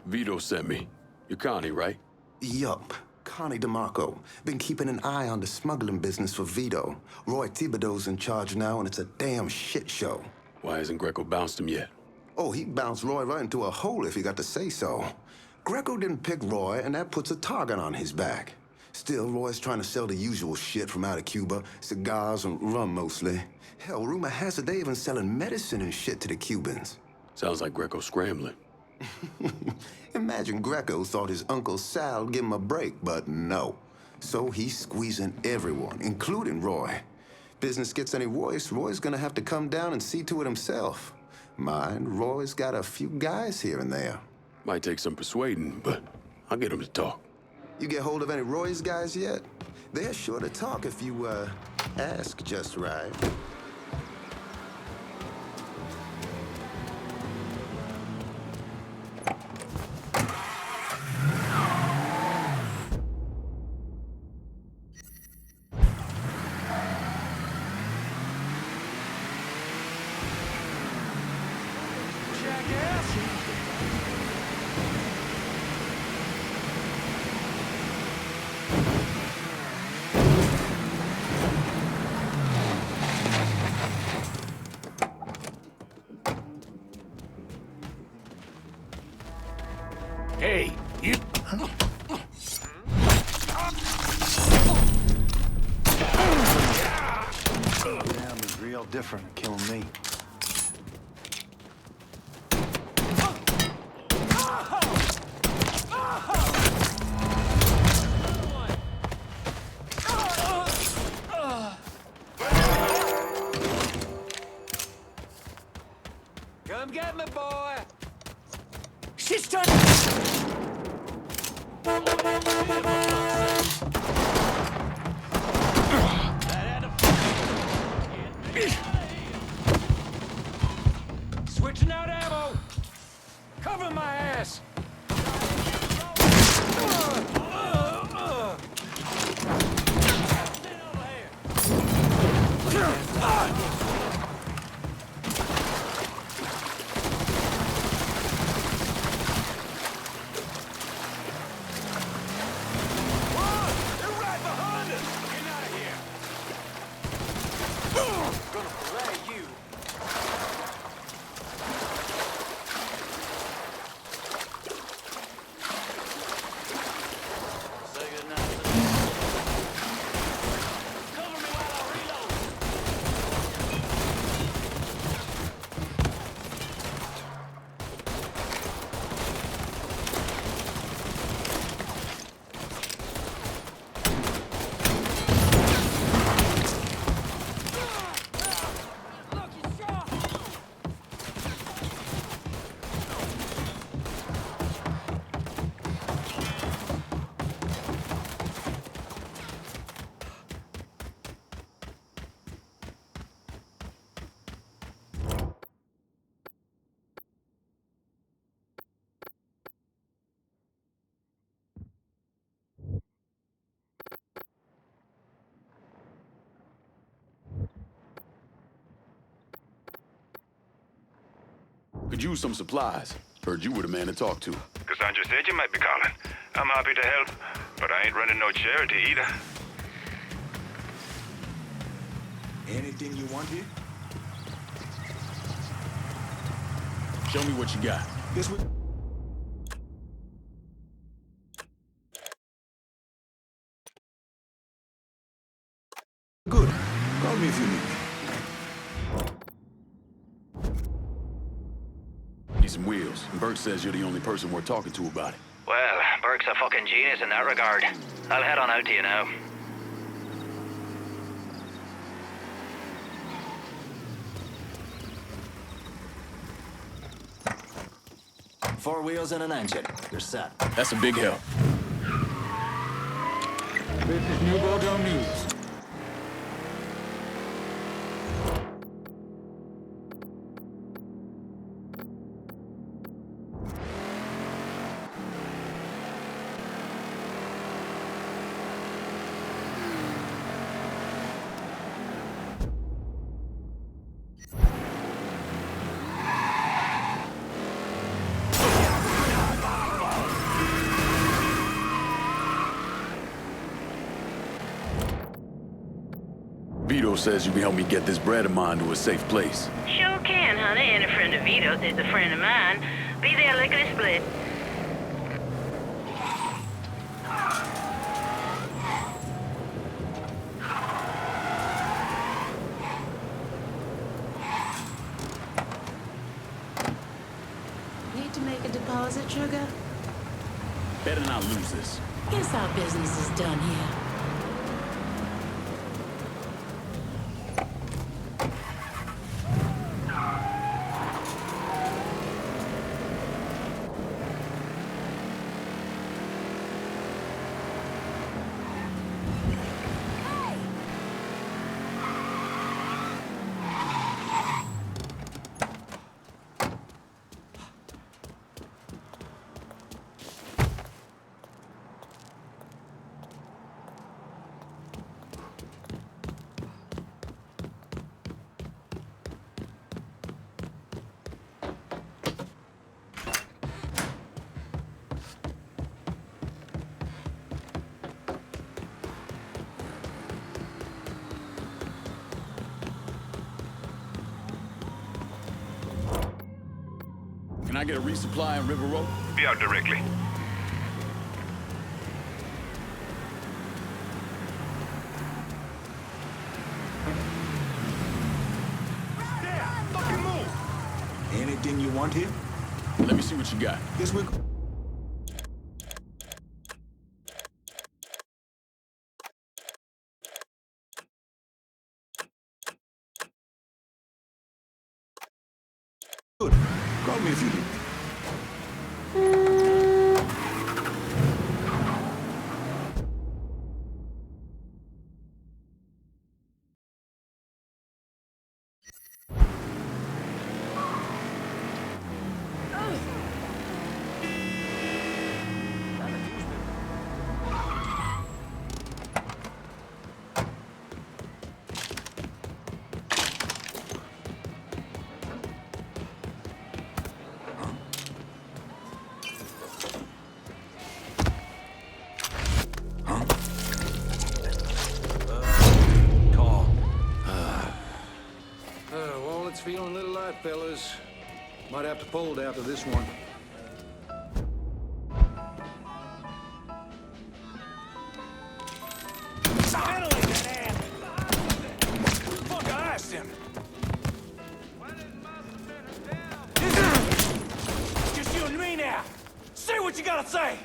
Vito sent me. You're Connie, right? Yup. Connie DeMarco. Been keeping an eye on the smuggling business for Vito. Roy Tibido's in charge now, and it's a damn shit show. Why hasn't Greco bounced him yet? Oh, he bounced Roy right into a hole if he got to say so. Greco didn't pick Roy, and that puts a target on his back. Still, Roy's trying to sell the usual shit from out of Cuba. Cigars and rum, mostly. Hell, rumor has it they even selling medicine and shit to the Cubans. Sounds like Greco's scrambling. Imagine Greco thought his Uncle Sal would give him a break, but no. So he's squeezing everyone, including Roy. Business gets any worse, Roy's gonna have to come down and see to it himself. Mind, Roy's got a few guys here and there. Might take some persuading, but I'll get him to talk. You get hold of any Roy's guys yet? They're sure to talk if you, ask just right. Hey, you... Damn is real different than killing me. Could use some supplies. Heard you were the man to talk to. Cassandra said you might be calling. I'm happy to help, but I ain't running no charity either. Anything you want here? Show me what you got. This way. Good. Call me if you need me. Need some wheels. And Berk says you're the only person we're talking to about it. Well, Berk's a fucking genius in that regard. I'll head on out to you now. Four wheels and an engine. You're set. That's a big help. This is New Bordeaux News. Vito says you can help me get this bread of mine to a safe place. Sure can, honey. And a friend of Vito's is a friend of mine. Be there lickety split. Need to make a deposit, sugar? Better not lose this. Guess our business is done here. Can I get a resupply in Ривер-Роу? Be out directly. Anything you want here? Let me see what you got. This way. Good. Call me if you need me. Feeling a little light, fellas. Might have to fold after this one. Fuck, I asked him. It's just you and me now. Say what you gotta say.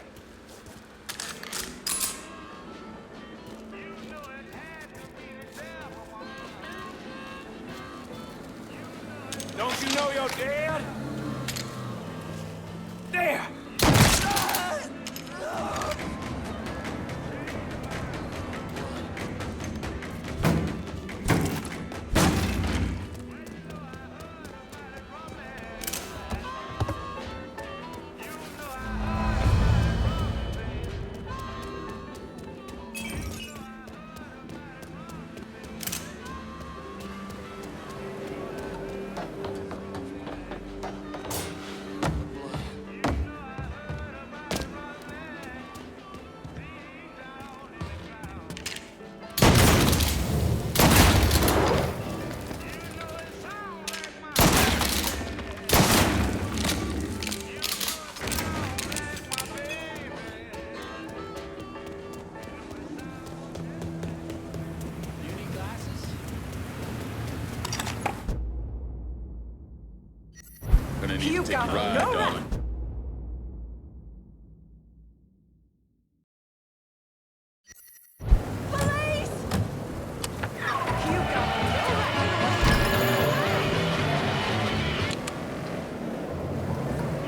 Don't you know your dad? There! Take a ride, darling.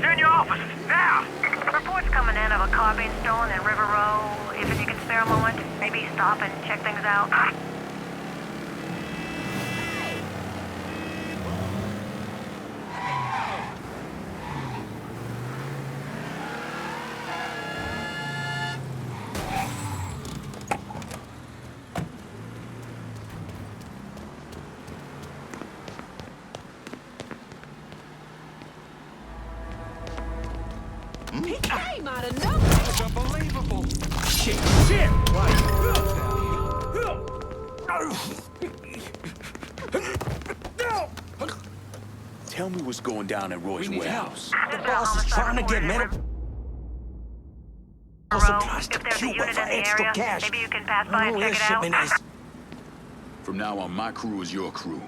Senior officers, now! Reports coming in of a car being stolen in Ривер-Роу. If you can spare a moment, maybe stop and check things out. He came out of nowhere. That's unbelievable. Shit. Tell me what's going down at Roy's warehouse. The boss is trying to get medical supplies to If there's a Cuba unit for in the extra area, cash. maybe you can pass by and Oh, check this it out. shipment is... From now on, my crew is your crew.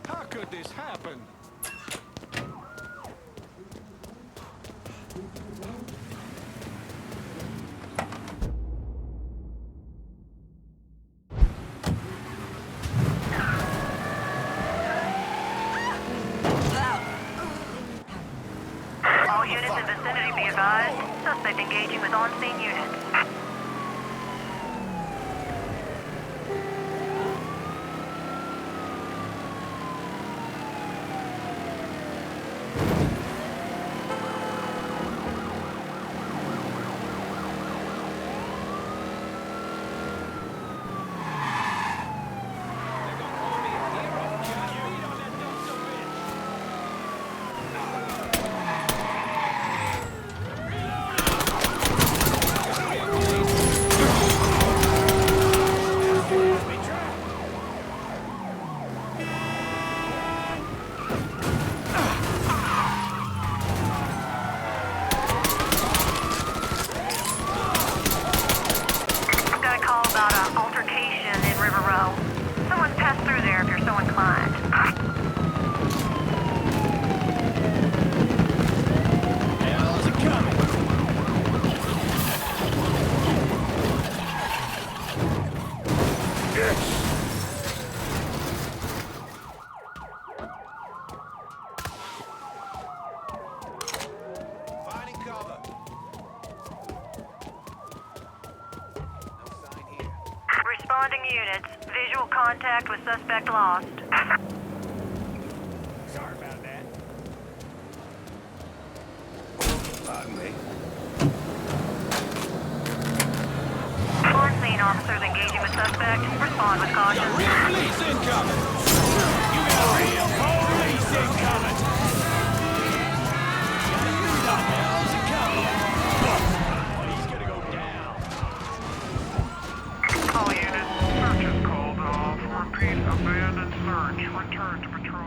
How could this happen? All units in vicinity be advised. Suspect engaging with on-scene units. Got a call about an altercation in Ривер-Роу. Someone's passed through there if you're so inclined. How's it coming? Finding cover. Responding units. Visual contact with suspect lost. Sorry about that. Pardon me. On scene officers engaging with suspect. Respond with caution. Real police incoming. You got real police incoming. The hell's it coming? He's gonna go down. All units. Search is called off. Repeat, abandoned search. Return to patrol.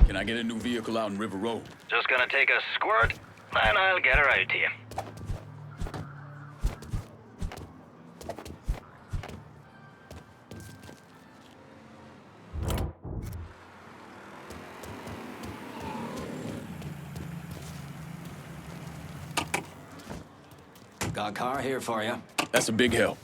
Can I get a new vehicle out in Ривер-Роу? Just gonna take a squirt, and I'll get her out to you. Got a car here for you. That's a big help.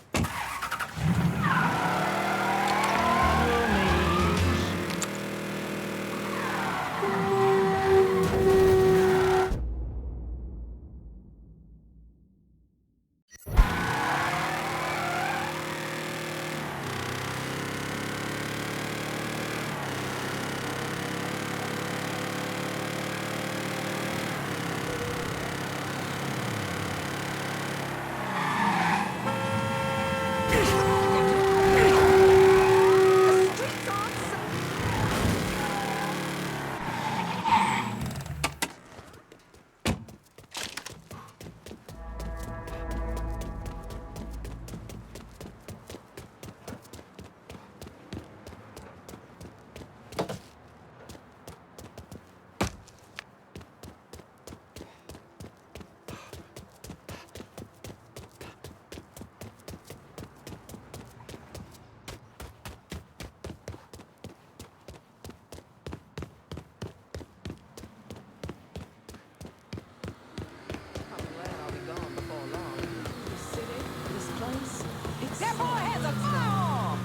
That boy has a firearm!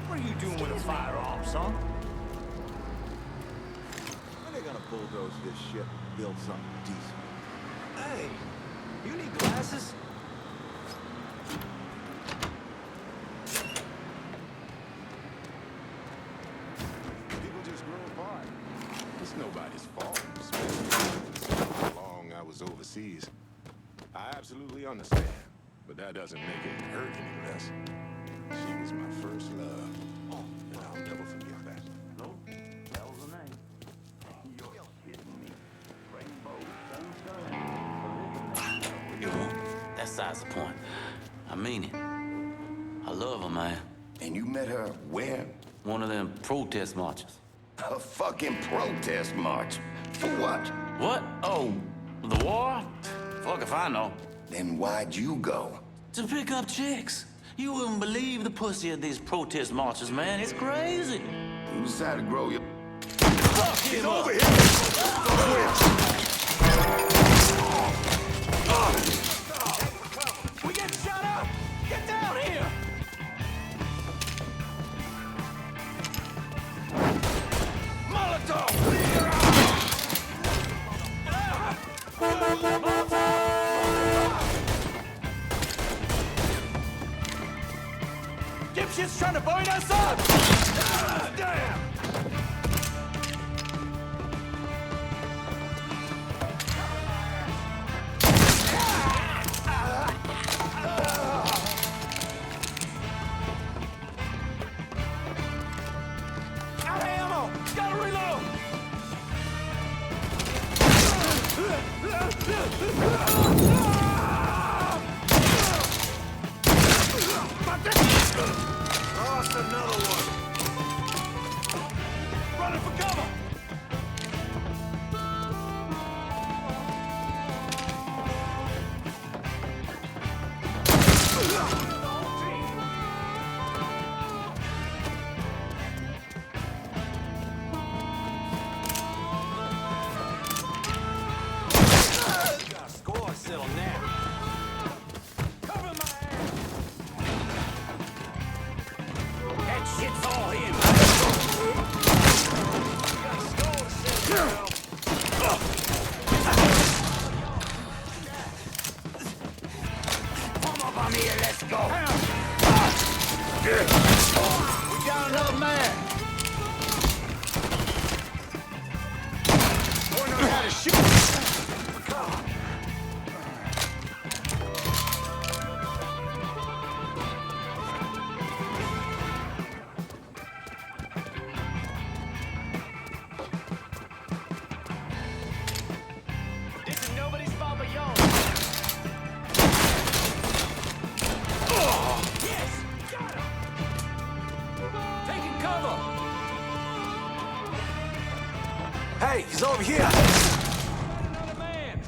What are you doing with a firearm, son? When are they gonna bulldoze this shit and build something decent? Hey, you need glasses? People just grow apart. It's nobody's fault. Especially how long I was overseas. I absolutely understand, but that doesn't make it hurt any less. She was my first love, and I'll never forget that. No, that was the name. You're kidding me. Rainbow sunshine. You won't. That's size the point. I mean it. I love her, man. And you met her where? One of them protest marches. A fucking protest march? For what? What? Oh, the war? Fuck if I know. Then why'd you go? To pick up chicks. You wouldn't believe the pussy at these protest marches, man. It's crazy. You decided to grow your... Fuck him up. Over here! We get shot up! Get down here! Dipshit's trying to bind us up! Damn! Out of ammo! Gotta reload! Lost another one. Running for cover! Got a score settled now. Cover my ass! That shit's all him. Come up on here, let's go! We got another man. Boy knows how to shoot! This is nobody's fault but yours! Yes! Got him! Taking cover! Hey, he's over here. Another man!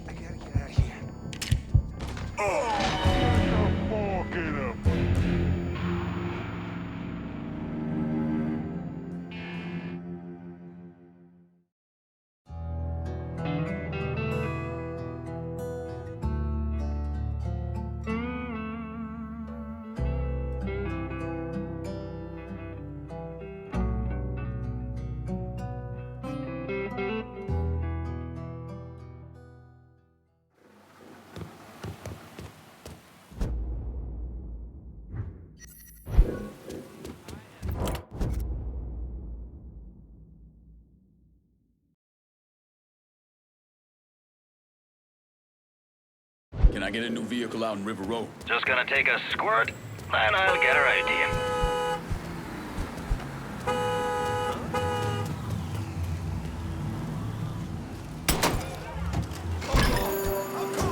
I gotta get out of here. Can I get a new vehicle out in Ривер-Роу? Just gonna take a squirt, and I'll get her out to you.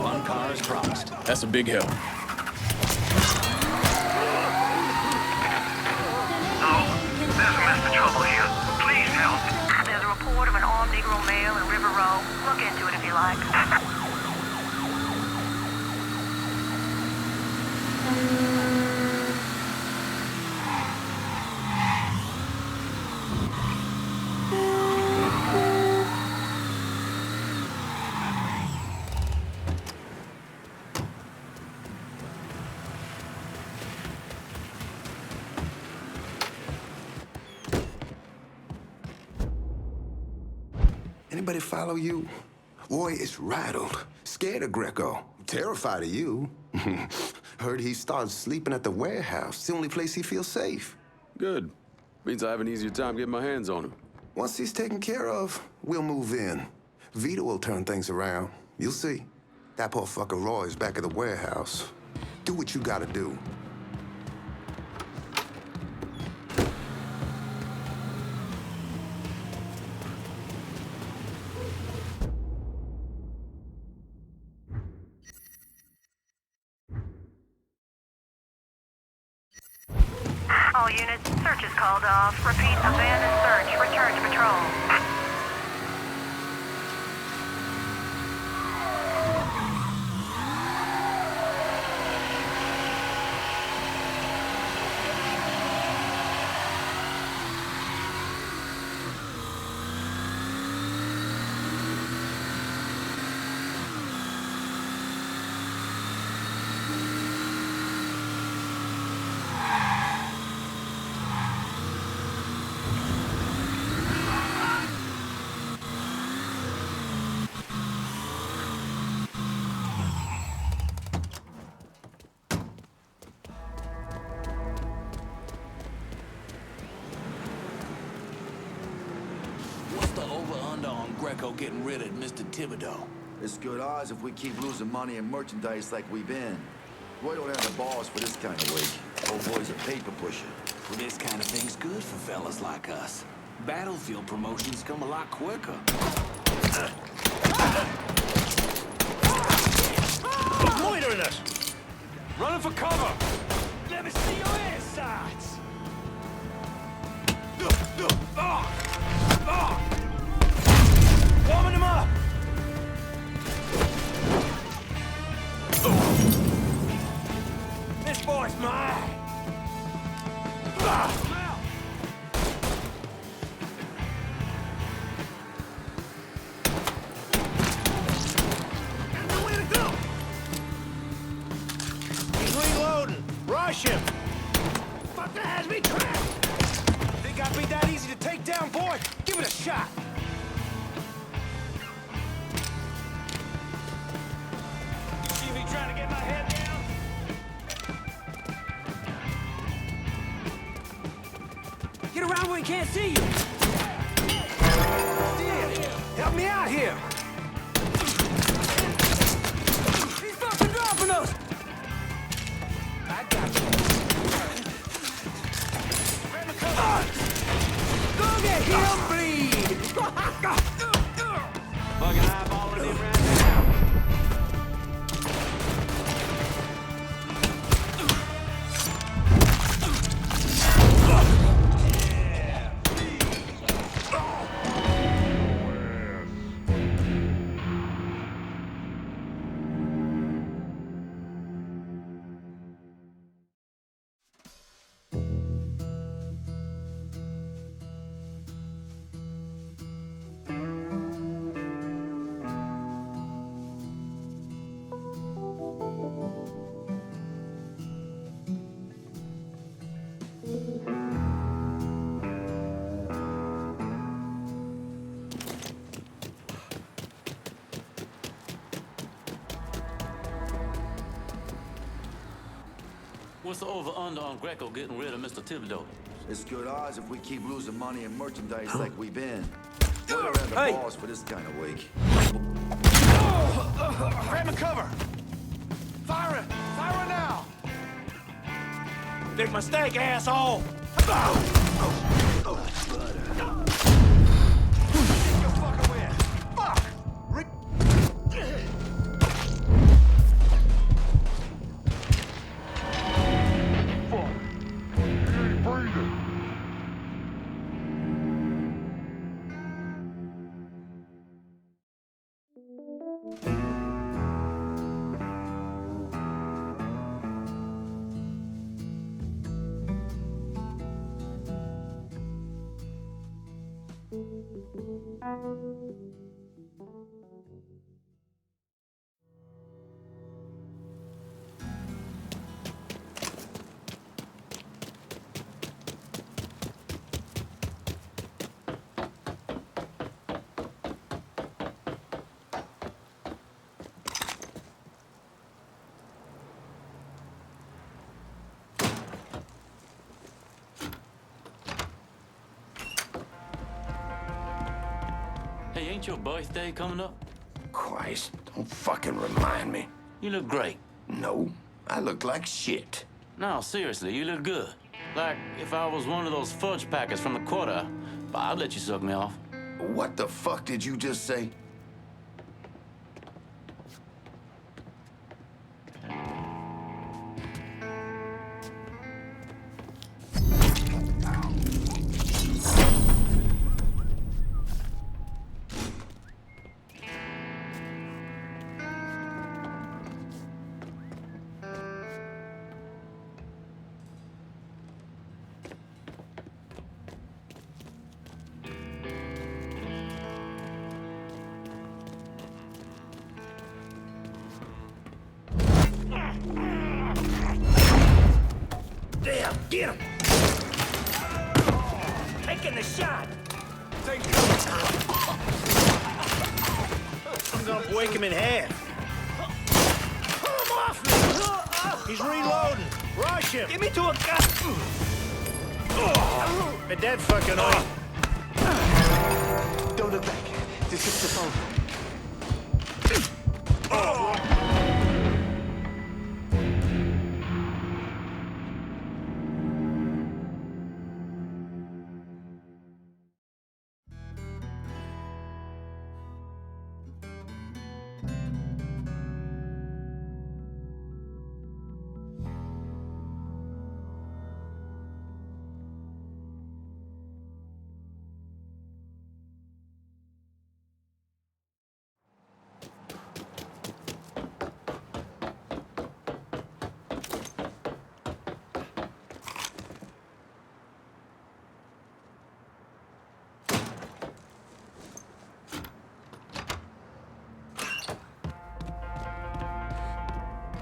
One car is promised. That's a big help. There's Mr. Trouble here. Please help. There's a report of an armed Negro male in Ривер-Роу. Look into it if you like. Anybody follow you? Roy is rattled, scared of Greco, terrified of you. Heard he started sleeping at the warehouse, the only place he feels safe. Good. Means I have an easier time getting my hands on him. Once he's taken care of, we'll move in. Vito will turn things around. You'll see. That poor fucker Roy is back at the warehouse. Do what you gotta do. All units, search is called off. Repeat, abandon search. Return to patrol. Greco getting rid of Mr. Tibidо. It's good odds if we keep losing money and merchandise like we've been. Roy don't have the balls for this kind of week. Old boy's a paper pusher. Well, this kind of thing's good for fellas like us. Battlefield promotions come a lot quicker. He's loitering us! Running for cover! Let me see your insides! Warming him up! This boy's mine! Nowhere to go! He's reloading! Rush him! Fucker has me trapped! Think I'd be that easy to take down, boy? Give it a shot! Trying to get my head down. Get around where he can't see you. Help me out here. He's fucking dropping us. I got you. Go get him, bleed. Fucking eyeballing him right now. What's the over-under on Greco getting rid of Mr. Tibidо? It's good odds if we keep losing money and merchandise like we've been. We don't have the balls for this kind of week. Grab my cover! Fire it! Fire it now! Big mistake, asshole! Hey, ain't your birthday coming up? Christ, don't fucking remind me. You look great. No, I look like shit. No, seriously, you look good. Like, if I was one of those fudge packers from the quarter, I'd let you suck me off. What the fuck did you just say? Damn, get him! Taking the shot! I'm gonna break him in half. Pull him off me! He's reloading. Rush him! Give me to a gun! A dead fucking on. Don't look back. This is the phone.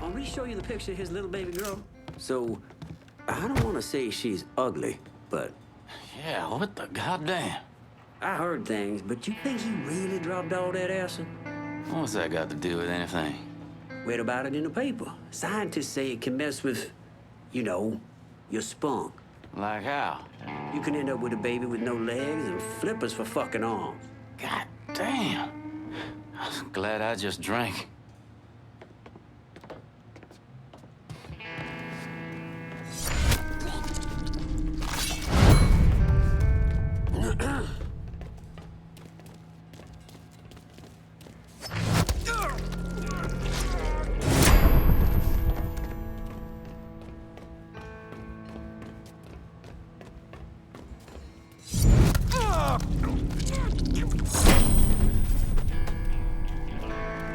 Want me to show you the picture of his little baby girl? So, I don't want to say she's ugly, but... Yeah, what the goddamn? I heard things, but you think he really dropped all that acid? What's that got to do with anything? Read about it in the paper. Scientists say it can mess with, you know, your spunk. Like how? You can end up with a baby with no legs and flippers for fucking arms. God damn. I'm glad I just drank.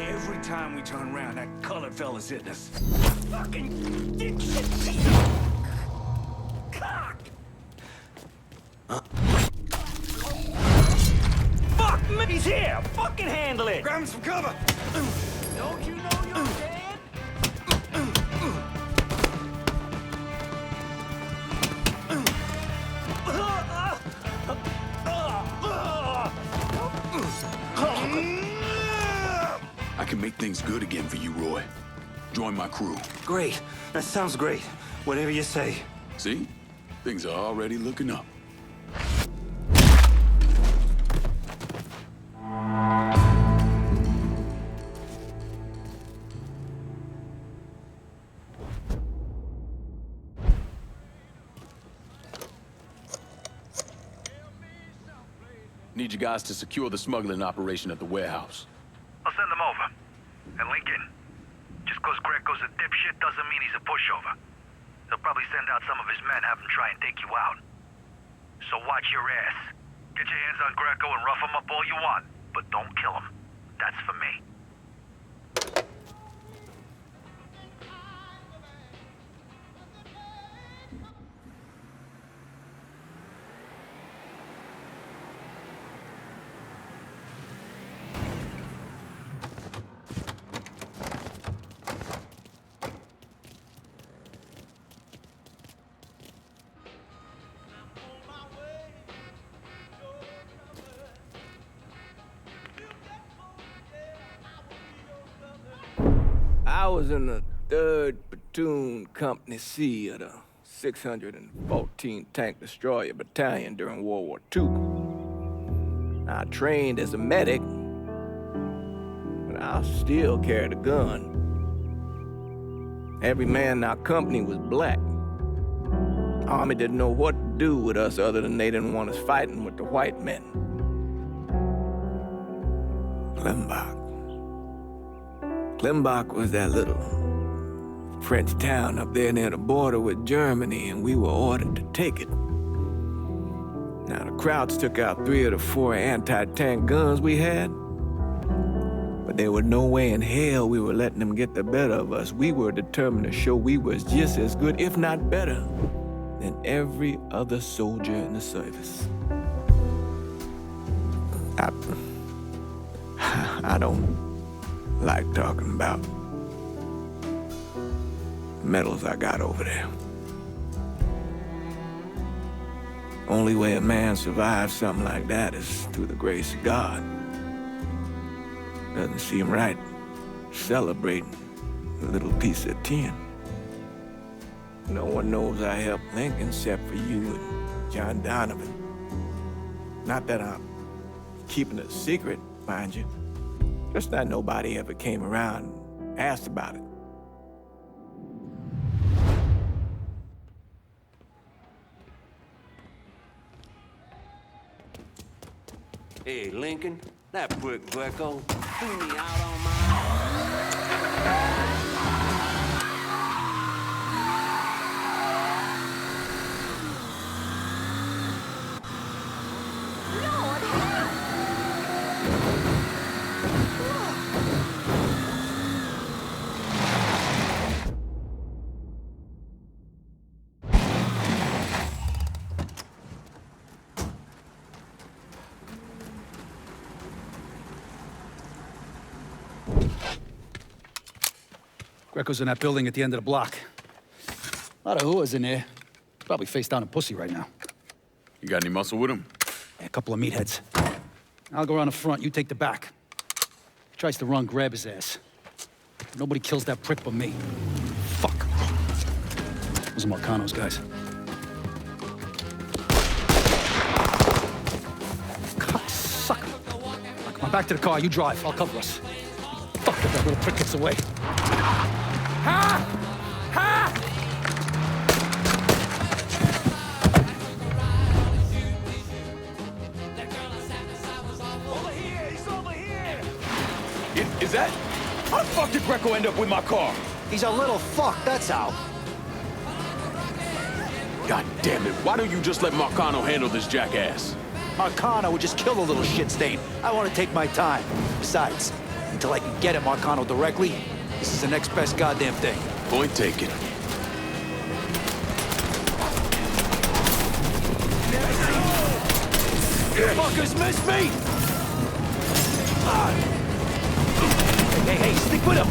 Every time we turn around, that colored fella's hitting us. Fucking dipshit! Cock! Fuck me! He's here! Fucking handle it! Grab him some cover! Don't you know you're dead? I can make things good again for you, Roy. Join my crew. Great. That sounds great. Whatever you say. See? Things are already looking up. Need you guys to secure the smuggling operation at the warehouse. I'll send them over. And Lincoln, just cause Greco's a dipshit doesn't mean he's a pushover. He'll probably send out some of his men, have him try and take you out. So watch your ass. Get your hands on Greco and rough him up all you want, but don't kill him. That's for me. I was in the 3rd Platoon Company C of the 614 Tank Destroyer Battalion during World War II. I trained as a medic, but I still carried a gun. Every man in our company was black. Army didn't know what to do with us other than they didn't want us fighting with the white men. Klimbach was that little French town up there near the border with Germany, and we were ordered to take it. Now, the Krauts took out 3 of the 4 anti-tank guns we had, but there was no way in hell we were letting them get the better of us. We were determined to show we was just as good, if not better, than every other soldier in the service. I don't like talking about medals I got over there. Only way a man survives something like that is through the grace of God. Doesn't seem right celebrating a little piece of tin. No one knows I helped Lincoln except for you and John Donovan. Not that I'm keeping it a secret, mind you. Just that nobody ever came around and asked about it. Hey, Lincoln, that prick Greco threw me out on my... Greco's in that building at the end of the block. A lot of whoas in there. Probably face down a pussy right now. You got any muscle with him? Yeah, a couple of meatheads. I'll go around the front, you take the back. If he tries to run, grab his ass. Nobody kills that prick but me. Fuck. Those are Marcano's guys. Cocksucker. Now, come on, back to the car, you drive, I'll cover us. Fuck if that little prick gets away. Ha! Ha! Over here! He's over here! Is that? How the fuck did Greco end up with my car? He's a little fuck, that's how. God damn it, why don't you just let Marcano handle this jackass? Marcano would just kill the little shit stain. I want to take my time. Besides, until I can get at Marcano directly, this is the next best goddamn thing. Point taken. You fuckers missed me! Hey, stick with him!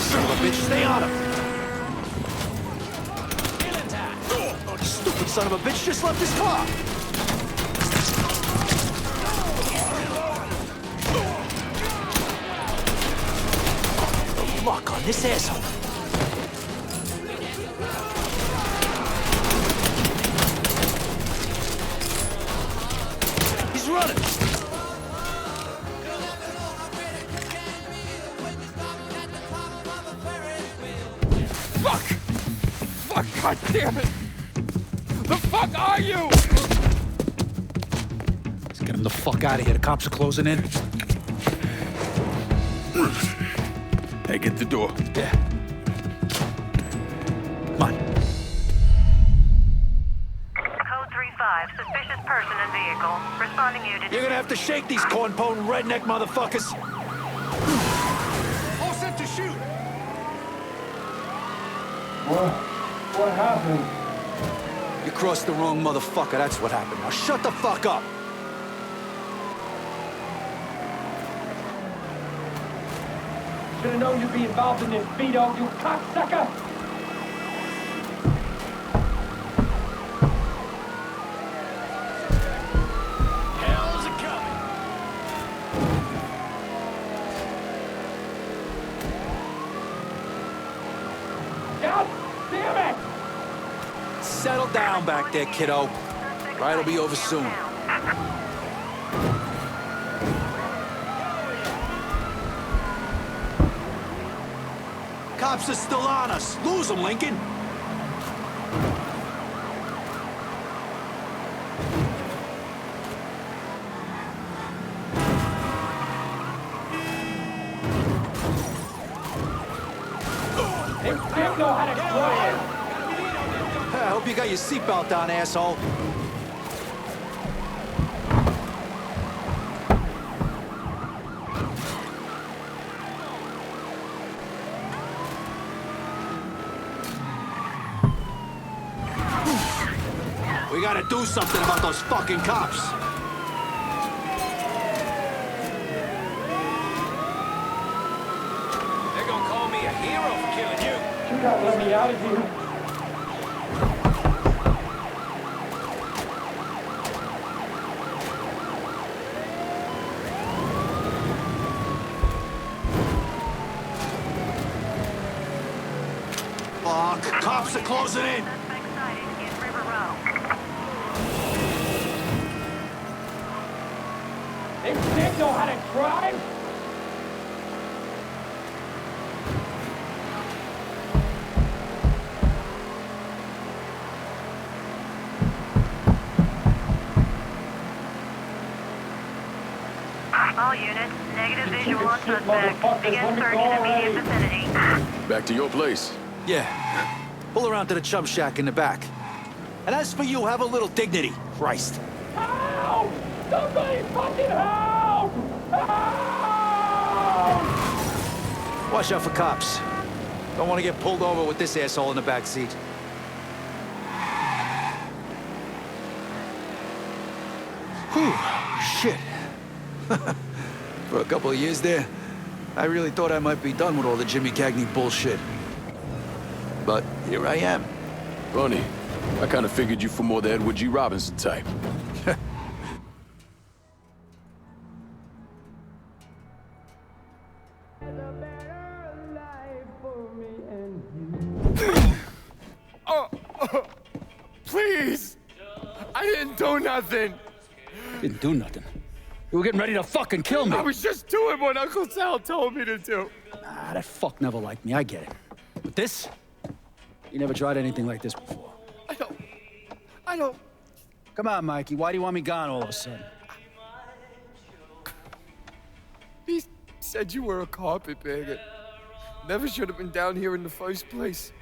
Son of a bitch, stay on him! Oh, you stupid son of a bitch just left his car! Lock on this asshole! He's running! God damn it! The fuck are you? Let's get him the fuck out of here. The cops are closing in. Hey, get the door. Yeah. Come on. Code 3-5, suspicious person in vehicle. Responding unit. You're gonna have to shake these corn-pone redneck motherfuckers. All set to shoot. What happened? You crossed the wrong motherfucker, that's what happened. Now shut the fuck up. Should've known you'd be involved in this, Vito, you cocksucker! Hell's a coming. God damn it! Settle down back there, kiddo. Ride'll be over soon. Cops are still on us. Lose them, Lincoln. They don't know how to drive! I hope you got your seatbelt on, asshole. We gotta do something about those fucking cops. They're gonna call me a hero for killing you. You gotta let me out of here. Fuck, cops are closing in. Suspect sighted in Ривер-Роу. They know how to drive? All units, negative visual on suspect. Begin search in immediate vicinity. Back to your place. Yeah. Pull around to the chum shack in the back. And as for you, have a little dignity. Christ. Help! Somebody fucking help! Help! Watch out for cops. Don't want to get pulled over with this asshole in the back seat. Whew, shit. For a couple of years there, I really thought I might be done with all the Jimmy Cagney bullshit. But here I am. Funny. I kind of figured you for more the Edward G. Robinson type. Please! I didn't do nothing! Didn't do nothing. You were getting ready to fucking kill me. I was just doing what Uncle Sal told me to do. Nah, that fuck never liked me, I get it. But this? You never tried anything like this before. I don't... Come on, Mikey, why do you want me gone all of a sudden? He said you were a carpetbagger. Never should have been down here in the first place.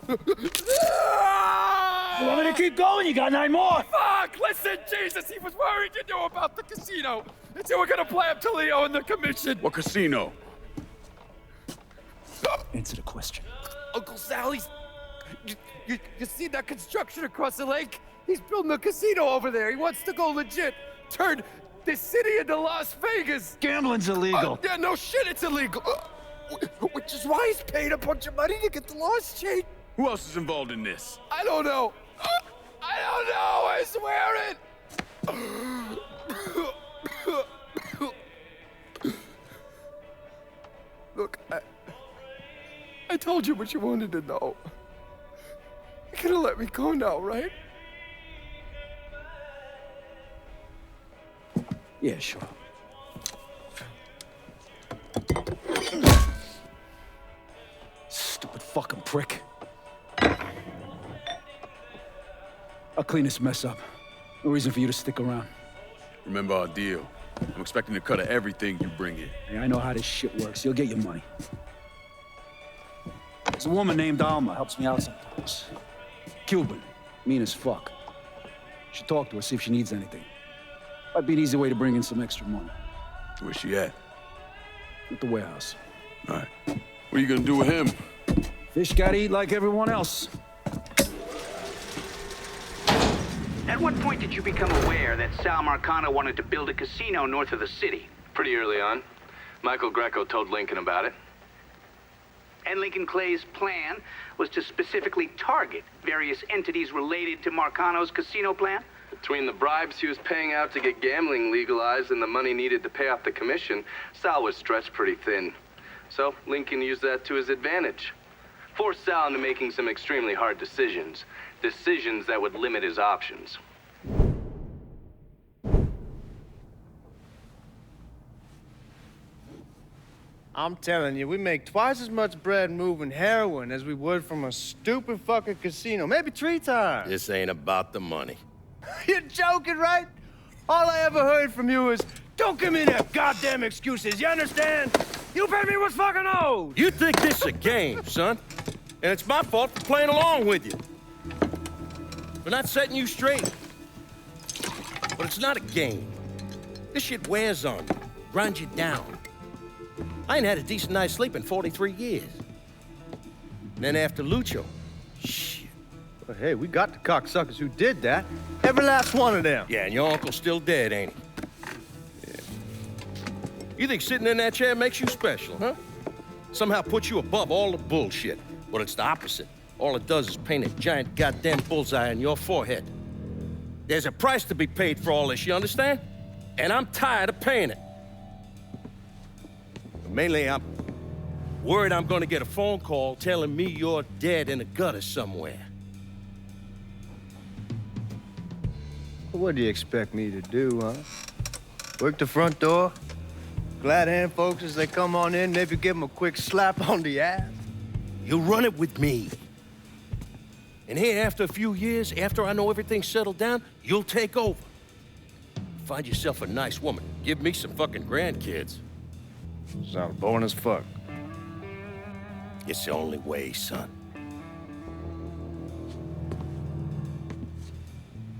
You want me to keep going? You got 9 more! Fuck! Listen, Jesus, he was worried you knew about the casino. And you were gonna play up to Leo in the commission. What casino? Answer the question. Uncle Sally's... You see that construction across the lake? He's building a casino over there. He wants to go legit. Turn this city into Las Vegas. Gambling's illegal. Yeah, no shit, it's illegal. Which is why he's paid a bunch of money to get the lost chain. Who else is involved in this? I don't know. I don't know, I swear it. Look, I told you what you wanted to know. You're gonna let me go now, right? Yeah, sure. fucking prick. I'll clean this mess up. No reason for you to stick around. Remember our deal. I'm expecting a cut of everything you bring in. Hey, I know how this shit works. You'll get your money. There's a woman named Alma, helps me out sometimes. Cuban, mean as fuck. Should talk to her, see if she needs anything. Might be an easy way to bring in some extra money. Where's she at? At the warehouse. All right. What are you gonna do with him? Fish gotta eat like everyone else. At what point did you become aware that Sal Marcano wanted to build a casino north of the city? Pretty early on. Michael Greco told Lincoln about it. And Lincoln Clay's plan was to specifically target various entities related to Marcano's casino plan? Between the bribes he was paying out to get gambling legalized and the money needed to pay off the commission, Sal was stretched pretty thin. So Lincoln used that to his advantage. Forced Sal into making some extremely hard decisions. Decisions that would limit his options. I'm telling you, we make twice as much bread moving heroin as we would from a stupid fucking casino. Maybe 3 times. This ain't about the money. You're joking, right? All I ever heard from you is, don't give me that goddamn excuses, you understand? You pay me what's fucking owed! You think this is a game, son? And it's my fault for playing along with you. For not setting you straight. But it's not a game. This shit wears on you, grinds you down. I ain't had a decent night's sleep in 43 years. And then after Lucho, shit. Well, hey, we got the cocksuckers who did that. Every last one of them. Yeah, and your uncle's still dead, ain't he? Yeah. You think sitting in that chair makes you special, huh? Somehow puts you above all the bullshit. Well, it's the opposite. All it does is paint a giant goddamn bullseye on your forehead. There's a price to be paid for all this, you understand? And I'm tired of paying it. Mainly, I'm worried I'm gonna get a phone call telling me you're dead in a gutter somewhere. What do you expect me to do, huh? Work the front door? Glad hand folks as they come on in, maybe give them a quick slap on the ass? You run it with me. And here, after a few years, after I know everything's settled down, you'll take over. Find yourself a nice woman. Give me some fucking grandkids. Sounds boring as fuck. It's the only way, son.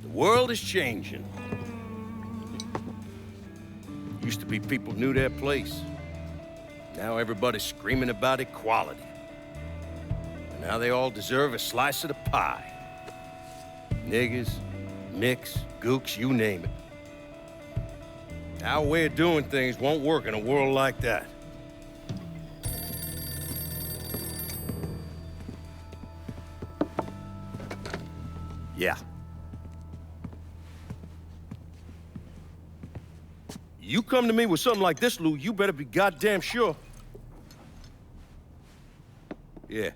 The world is changing. Used to be people knew their place. Now everybody's screaming about equality. And now they all deserve a slice of the pie. Niggers, nicks, gooks, you name it. Our way of doing things won't work in a world like that. Yeah. You come to me with something like this, Lou, you better be goddamn sure. Yeah.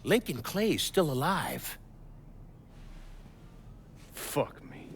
Lincoln Clay is still alive. Fuck me.